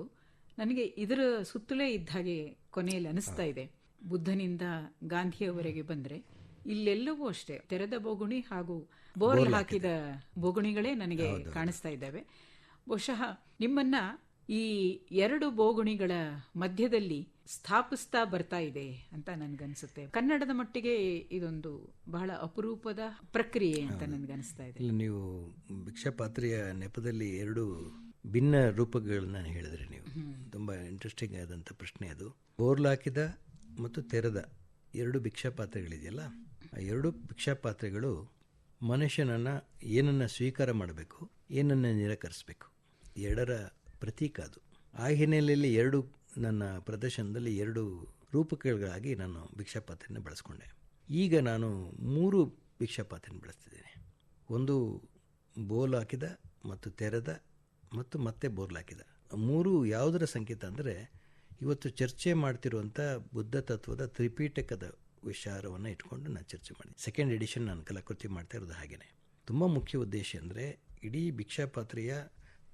ನನಗೆ ಇದರ ಸುತ್ತಲೇ ಇದ್ದ ಹಾಗೆ ಕೊನೆಯಲ್ಲಿ ಅನಿಸ್ತಾ ಇದೆ. ಬುದ್ಧನಿಂದ ಗಾಂಧಿಯವರೆಗೆ ಬಂದರೆ ಇಲ್ಲೆಲ್ಲವೂ ಅಷ್ಟೇ ತೆರೆದ ಬೋಗುಣಿ ಹಾಗೂ ಬೋರ್ಲ್ ಹಾಕಿದ ಬೋಗುಣಿಗಳೇ ನನಗೆ ಕಾಣಿಸ್ತಾ ಇದ್ದಾವೆ. ಬಹುಶಃ ನಿಮ್ಮನ್ನ ಈ 2 ಬೋಗುಣಿಗಳ ಮಧ್ಯದಲ್ಲಿ ಸ್ಥಾಪಿಸ್ತಾ ಬರ್ತಾ ಇದೆ ಅಂತ ನನ್ಗನ್ಸುತ್ತೆ. ಕನ್ನಡದ ಮಟ್ಟಿಗೆ ಇದೊಂದು ಬಹಳ ಅಪರೂಪದ ಪ್ರಕ್ರಿಯೆ ಅಂತ ನನ್ಗನ್ಸ್ತಾ ಇದೆ. ನೀವು ಭಿಕ್ಷಾಪಾತ್ರೆಯ ನೆಪದಲ್ಲಿ 2 ಭಿನ್ನ ರೂಪಗಳನ್ನ ಹೇಳಿದ್ರಿ ನೀವು. ತುಂಬ ಇಂಟ್ರೆಸ್ಟಿಂಗ್ ಆದಂಥ ಪ್ರಶ್ನೆ ಅದು. ಬೋರ್ಲ್ ಹಾಕಿದ ಮತ್ತು ತೆರೆದ 2 ಭಿಕ್ಷಾಪಾತ್ರೆಗಳಿದೆಯಲ್ಲ, ಆ 2 ಭಿಕ್ಷಾಪಾತ್ರೆಗಳು ಮನುಷ್ಯನನ್ನು ಏನನ್ನು ಸ್ವೀಕಾರ ಮಾಡಬೇಕು, ಏನನ್ನು ನಿರಾಕರಿಸಬೇಕು, 2ರ ಪ್ರತೀಕ ಅದು. ಆ ಹಿನ್ನೆಲೆಯಲ್ಲಿ 2 ನನ್ನ ಪ್ರದರ್ಶನದಲ್ಲಿ 2 ರೂಪಕಗಳಾಗಿ ನಾನು ಭಿಕ್ಷಾಪಾತ್ರೆಯನ್ನು ಬಳಸ್ಕೊಂಡೆ. ಈಗ ನಾನು 3 ಭಿಕ್ಷಾಪಾತ್ರೆಯನ್ನು ಬಳಸ್ತಿದ್ದೇನೆ. ಒಂದು ಬೋಲ್ ಹಾಕಿದ ಮತ್ತು ತೆರೆದ ಮತ್ತು ಮತ್ತೆ ಬೋರ್ಲ್ ಹಾಕಿದ. 3 ಯಾವುದರ ಸಂಕೇತ ಅಂದರೆ ಇವತ್ತು ಚರ್ಚೆ ಮಾಡ್ತಿರುವಂಥ ಬುದ್ಧ ತತ್ವದ ತ್ರಿಪೀಠಕದ ವಿಚಾರವನ್ನು ಇಟ್ಕೊಂಡು ನಾನು ಚರ್ಚೆ ಮಾಡಿ 2nd ಎಡಿಷನ್ ನಾನು ಕಲಾಕೃತಿ ಮಾಡ್ತಾ ಇರೋದು ಹಾಗೆಯೇ. ತುಂಬ ಮುಖ್ಯ ಉದ್ದೇಶ ಅಂದರೆ ಇಡೀ ಭಿಕ್ಷಾಪಾತ್ರೆಯ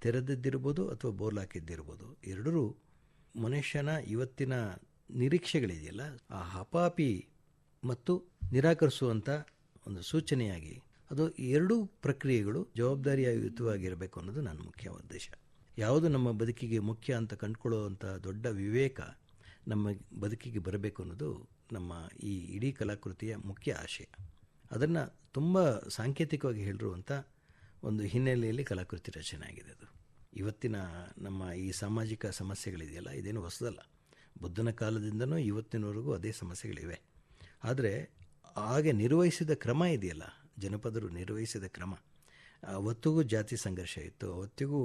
ತೆರೆದಿದ್ದಿರ್ಬೋದು ಅಥವಾ ಬೋರ್ಲ್ ಹಾಕಿದ್ದಿರ್ಬೋದು, 2 ಮನುಷ್ಯನ ಇವತ್ತಿನ ನಿರೀಕ್ಷೆಗಳಿದೆಯಲ್ಲ, ಆ ಹಪಾಪಿ ಮತ್ತು ನಿರಾಕರಿಸುವಂಥ ಒಂದು ಸೂಚನೆಯಾಗಿ ಅದು ಎರಡೂ ಪ್ರಕ್ರಿಯೆಗಳು ಜವಾಬ್ದಾರಿಯುತವಾಗಿರಬೇಕು ಅನ್ನೋದು ನನ್ನ ಮುಖ್ಯ ಉದ್ದೇಶ. ಯಾವುದು ನಮ್ಮ ಬದುಕಿಗೆ ಮುಖ್ಯ ಅಂತ ಕಂಡುಕೊಳ್ಳುವಂಥ ದೊಡ್ಡ ವಿವೇಕ ನಮ್ಮ ಬದುಕಿಗೆ ಬರಬೇಕು ಅನ್ನೋದು ನಮ್ಮ ಈ ಇಡೀ ಕಲಾಕೃತಿಯ ಮುಖ್ಯ ಆಶಯ. ಅದನ್ನು ತುಂಬ ಸಾಂಕೇತಿಕವಾಗಿ ಹೇಳಿರುವಂಥ ಒಂದು ಹಿನ್ನೆಲೆಯಲ್ಲಿ ಕಲಾಕೃತಿ ರಚನೆ ಆಗಿದೆ. ಅದು ಇವತ್ತಿನ ನಮ್ಮ ಈ ಸಾಮಾಜಿಕ ಸಮಸ್ಯೆಗಳಿದೆಯಲ್ಲ, ಇದೇನು ಹೊಸದಲ್ಲ. ಬುದ್ಧನ ಕಾಲದಿಂದನೂ ಇವತ್ತಿನವರೆಗೂ ಅದೇ ಸಮಸ್ಯೆಗಳಿವೆ. ಆದರೆ ಹಾಗೆ ನಿರ್ವಹಿಸಿದ ಕ್ರಮ ಇದೆಯಲ್ಲ, ಜನಪದರು ನಿರ್ವಹಿಸಿದ ಕ್ರಮ, ಅವತ್ತಿಗೂ ಜಾತಿ ಸಂಘರ್ಷ ಇತ್ತು, ಅವತ್ತಿಗೂ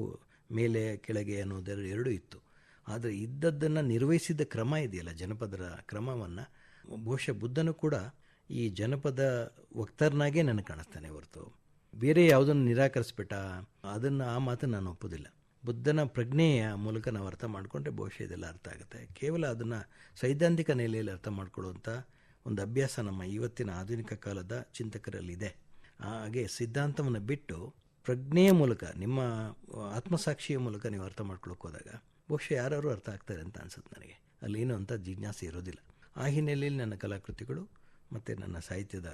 ಮೇಲೆ ಕೆಳಗೆ ಅನ್ನೋದೆರಡು ಎರಡೂ ಇತ್ತು. ಆದರೆ ಇದ್ದದ್ದನ್ನು ನಿರ್ವಹಿಸಿದ ಕ್ರಮ ಇದೆಯಲ್ಲ, ಜನಪದರ ಕ್ರಮವನ್ನು ಬಹುಶಃ ಬುದ್ಧನೂ ಕೂಡ ಈ ಜನಪದ ವಕ್ತಾರನಾಗೇ ನನಗೆ ಕಾಣಿಸ್ತಾನೆ ಹೊರತು ಬೇರೆ ಯಾವುದನ್ನು ನಿರಾಕರಿಸ್ಬಿಟ್ಟ ಅದನ್ನು ಆ ಮಾತನ್ನು ನಾನು ಒಪ್ಪೋದಿಲ್ಲ. ಬುದ್ಧನ ಪ್ರಜ್ಞೆಯ ಮೂಲಕ ನಾವು ಅರ್ಥ ಮಾಡಿಕೊಂಡ್ರೆ ಬಹುಶಃ ಇದೆಲ್ಲ ಅರ್ಥ ಆಗುತ್ತೆ. ಕೇವಲ ಅದನ್ನು ಸೈದ್ಧಾಂತಿಕ ನೆಲೆಯಲ್ಲಿ ಅರ್ಥ ಮಾಡ್ಕೊಳ್ಳುವಂಥ ಒಂದು ಅಭ್ಯಾಸ ನಮ್ಮ ಇವತ್ತಿನ ಆಧುನಿಕ ಕಾಲದ ಚಿಂತಕರಲ್ಲಿದೆ. ಹಾಗೆ ಸಿದ್ಧಾಂತವನ್ನು ಬಿಟ್ಟು ಪ್ರಜ್ಞೆಯ ಮೂಲಕ, ನಿಮ್ಮ ಆತ್ಮಸಾಕ್ಷಿಯ ಮೂಲಕ ನೀವು ಅರ್ಥ ಮಾಡ್ಕೊಳ್ಳೋಕೆ ಹೋದಾಗ ಬಹುಶಃ ಯಾರು ಅರ್ಥ ಆಗ್ತಾರೆ ಅಂತ ಅನ್ಸುತ್ತೆ ನನಗೆ. ಅಲ್ಲೇನೋ ಅಂಥ ಜಿಜ್ಞಾಸೆ ಇರೋದಿಲ್ಲ. ಆ ಹಿನ್ನೆಲೆಯಲ್ಲಿ ನನ್ನ ಕಲಾಕೃತಿಗಳು ಮತ್ತು ನನ್ನ ಸಾಹಿತ್ಯದ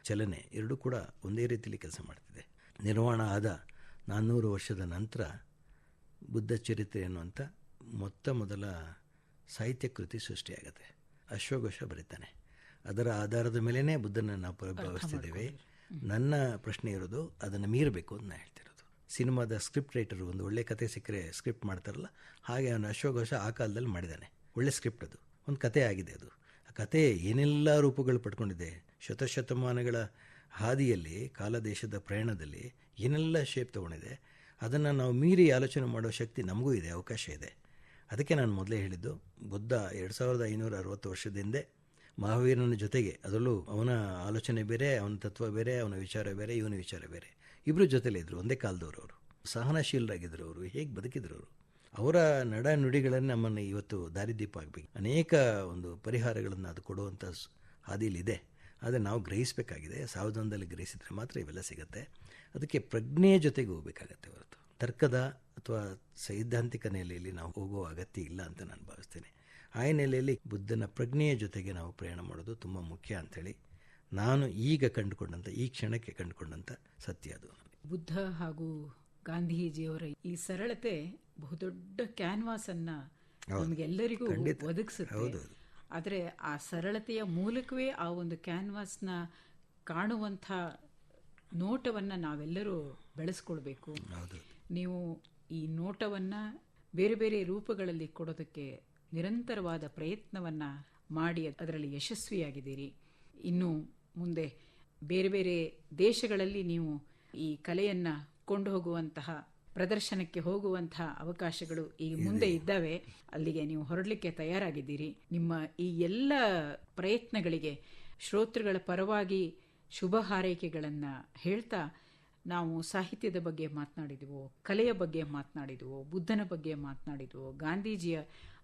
ಚಲನೆ ಎರಡೂ ಕೂಡ ಒಂದೇ ರೀತಿಯಲ್ಲಿ ಕೆಲಸ ಮಾಡ್ತಿದೆ. ನಿರ್ಮಾಣ ಆದ 400 ವರ್ಷದ ನಂತರ ಬುದ್ಧ ಚರಿತ್ರೆ ಅನ್ನುವಂಥ ಮೊದಲ ಸಾಹಿತ್ಯ ಕೃತಿ ಸೃಷ್ಟಿಯಾಗುತ್ತೆ. ಅಶ್ವಘೋಷ ಬರೀತಾನೆ. ಅದರ ಆಧಾರದ ಮೇಲೇ ಬುದ್ಧನನ್ನು ನಾವು ಭಾವಿಸ್ತಿದ್ದೇವೆ. ನನ್ನ ಪ್ರಶ್ನೆ ಇರೋದು ಅದನ್ನು ಮೀರಬೇಕು ಅಂತ ನಾನು ಹೇಳ್ತಿರೋದು. ಸಿನಿಮಾದ ಸ್ಕ್ರಿಪ್ಟ್ ರೈಟರು ಒಂದು ಒಳ್ಳೆ ಕತೆ ಸಿಕ್ಕರೆ ಸ್ಕ್ರಿಪ್ಟ್ ಮಾಡ್ತಾರಲ್ಲ, ಹಾಗೆ ಅವನು ಅಶ್ವಘೋಷ ಆ ಕಾಲದಲ್ಲಿ ಮಾಡಿದ್ದಾನೆ. ಒಳ್ಳೆ ಸ್ಕ್ರಿಪ್ಟ್, ಅದು ಒಂದು ಕತೆ ಆಗಿದೆ. ಅದು ಆ ಕತೆ ಏನೆಲ್ಲ ರೂಪಗಳು ಪಡ್ಕೊಂಡಿದೆ. ಶತಶತಮಾನಗಳ ಹಾದಿಯಲ್ಲಿ, ಕಾಲದೇಶದ ಪ್ರಯಾಣದಲ್ಲಿ ಏನೆಲ್ಲ ಶೇಪ್ ತೊಗೊಂಡಿದೆ. ಅದನ್ನು ನಾವು ಮೀರಿ ಆಲೋಚನೆ ಮಾಡೋ ಶಕ್ತಿ ನಮಗೂ ಇದೆ, ಅವಕಾಶ ಇದೆ. ಅದಕ್ಕೆ ನಾನು ಮೊದಲೇ ಹೇಳಿದ್ದು, ಬುದ್ಧ 2560 ವರ್ಷದ ಹಿಂದೆ ಮಹಾವೀರನ ಜೊತೆಗೆ, ಅದರಲ್ಲೂ ಅವನ ಆಲೋಚನೆ ಬೇರೆ, ಅವನ ತತ್ವ ಬೇರೆ, ಅವನ ವಿಚಾರ ಬೇರೆ, ಇವನ ವಿಚಾರ ಬೇರೆ, ಇಬ್ಬರು ಜೊತೆಲೇ ಇದ್ದರು. ಒಂದೇ ಕಾಲದವರು. ಅವರು ಸಹನಶೀಲರಾಗಿದ್ದರು. ಅವರು ಹೇಗೆ ಬದುಕಿದ್ರು, ಅವರ ನಡ ನುಡಿಗಳನ್ನು ನಮ್ಮನ್ನು ಇವತ್ತು ದಾರಿದೀಪ ಆಗಬೇಕು. ಅನೇಕ ಒಂದು ಪರಿಹಾರಗಳನ್ನು ಅದು ಕೊಡುವಂಥ ಹಾದಿಯಲ್ಲಿದೆ. ಆದರೆ ನಾವು ಗ್ರಹಿಸಬೇಕಾಗಿದೆ. ಸಾವಧಾನದಲ್ಲಿ ಗ್ರಹಿಸಿದರೆ ಮಾತ್ರ ಇವೆಲ್ಲ ಸಿಗುತ್ತೆ. ಅದಕ್ಕೆ ಪ್ರಜ್ಞೆಯ ಜೊತೆಗೆ ಹೋಗಬೇಕಾಗತ್ತೆ ಹೊರತು ತರ್ಕದ ಅಥವಾ ಸೈದ್ಧಾಂತಿಕ ನೆಲೆಯಲ್ಲಿ ನಾವು ಹೋಗುವ ಅಗತ್ಯ ಇಲ್ಲ ಅಂತ ನಾನು ಭಾವಿಸ್ತೇನೆ. ಆ ನೆಲೆಯಲ್ಲಿ ಬುದ್ಧನ ಪ್ರಜ್ಞೆಯ ಜೊತೆಗೆ ನಾವು ಪ್ರಯಾಣ ಮಾಡೋದು ತುಂಬ ಮುಖ್ಯ ಅಂಥೇಳಿ ನಾನು ಈಗ ಕಂಡುಕೊಂಡಂಥ, ಈ ಕ್ಷಣಕ್ಕೆ ಕಂಡುಕೊಂಡಂಥ ಸತ್ಯ ಅದು. ಬುದ್ಧ ಹಾಗೂ ಗಾಂಧೀಜಿಯವರ ಈ ಸರಳತೆ ಬಹುದೊಡ್ಡ ಕ್ಯಾನ್ವಾಸ್ ಅನ್ನ ನಮಗೆಲ್ಲರಿಗೂ ಒದಗಿಸುತ್ತೆ. ಆದರೆ ಆ ಸರಳತೆಯ ಮೂಲಕವೇ ಆ ಒಂದು ಕ್ಯಾನ್ವಾಸ್ನ ಕಾಣುವಂಥ ನೋಟವನ್ನು ನಾವೆಲ್ಲರೂ ಬೆಳೆಸ್ಕೊಳ್ಬೇಕು. ನೀವು ಈ ನೋಟವನ್ನು ಬೇರೆ ಬೇರೆ ರೂಪಗಳಲ್ಲಿ ಕೊಡೋದಕ್ಕೆ ನಿರಂತರವಾದ ಪ್ರಯತ್ನವನ್ನು ಮಾಡಿ ಅದರಲ್ಲಿ ಯಶಸ್ವಿಯಾಗಿದ್ದೀರಿ. ಇನ್ನು ಮುಂದೆ ಬೇರೆ ಬೇರೆ ದೇಶಗಳಲ್ಲಿ ನೀವು ಈ ಕಲೆಯನ್ನು ಕೊಂಡು ಹೋಗುವಂತಹ, ಪ್ರದರ್ಶನಕ್ಕೆ ಹೋಗುವಂತಹ ಅವಕಾಶಗಳು ಈ ಮುಂದೆ ಇದ್ದಾವೆ. ಅಲ್ಲಿಗೆ ನೀವು ಹೊರಡಲಿಕ್ಕೆ ತಯಾರಾಗಿದ್ದೀರಿ. ನಿಮ್ಮ ಈ ಎಲ್ಲ ಪ್ರಯತ್ನಗಳಿಗೆ ಶ್ರೋತೃಗಳ ಪರವಾಗಿ ಶುಭ ಹಾರೈಕೆಗಳನ್ನು ಹೇಳ್ತಾ, ನಾವು ಸಾಹಿತ್ಯದ ಬಗ್ಗೆ ಮಾತನಾಡಿದೆವು, ಕಲೆಯ ಬಗ್ಗೆ ಮಾತನಾಡಿದೆವು, ಬುದ್ಧನ ಬಗ್ಗೆ ಮಾತನಾಡಿದೆವು, ಗಾಂಧೀಜಿಯ,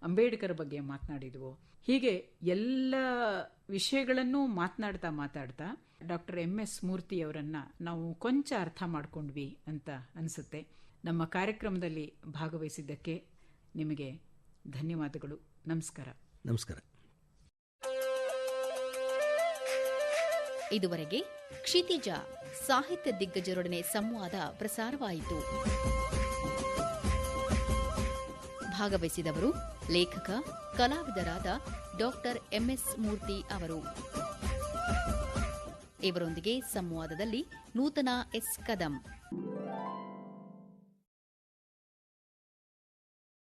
ಅಂಬೇಡ್ಕರ್ ಬಗ್ಗೆ ಮಾತನಾಡಿದೆವು. ಹೀಗೆ ಎಲ್ಲ ವಿಷಯಗಳನ್ನು ಮಾತನಾಡ್ತಾ ಡಾಕ್ಟರ್ MS ಮೂರ್ತಿಯವರನ್ನು ನಾವು ಕೊಂಚ ಅರ್ಥ ಮಾಡ್ಕೊಂಡ್ವಿ ಅಂತ ಅನಿಸುತ್ತೆ. ನಮ್ಮ ಕಾರ್ಯಕ್ರಮದಲ್ಲಿ ಭಾಗವಹಿಸಿದ್ದಕ್ಕೆ ನಿಮಗೆ ಧನ್ಯವಾದಗಳು. ನಮಸ್ಕಾರ. ನಮಸ್ಕಾರ. ಇದುವರೆಗೆ ಕ್ಷಿತಿಜ ಸಾಹಿತ್ಯ ದಿಗ್ಗಜರೊಡನೆ ಸಂವಾದ ಪ್ರಸಾರವಾಯಿತು. ಭಾಗವಹಿಸಿದವರು ಲೇಖಕ, ಕಲಾವಿದರಾದ ಡಾಕ್ಟರ್ MS ಮೂರ್ತಿ ಅವರು. ಇವರೊಂದಿಗೆ ಸಂವಾದದಲ್ಲಿ ನೂತನ S ಕದಂ.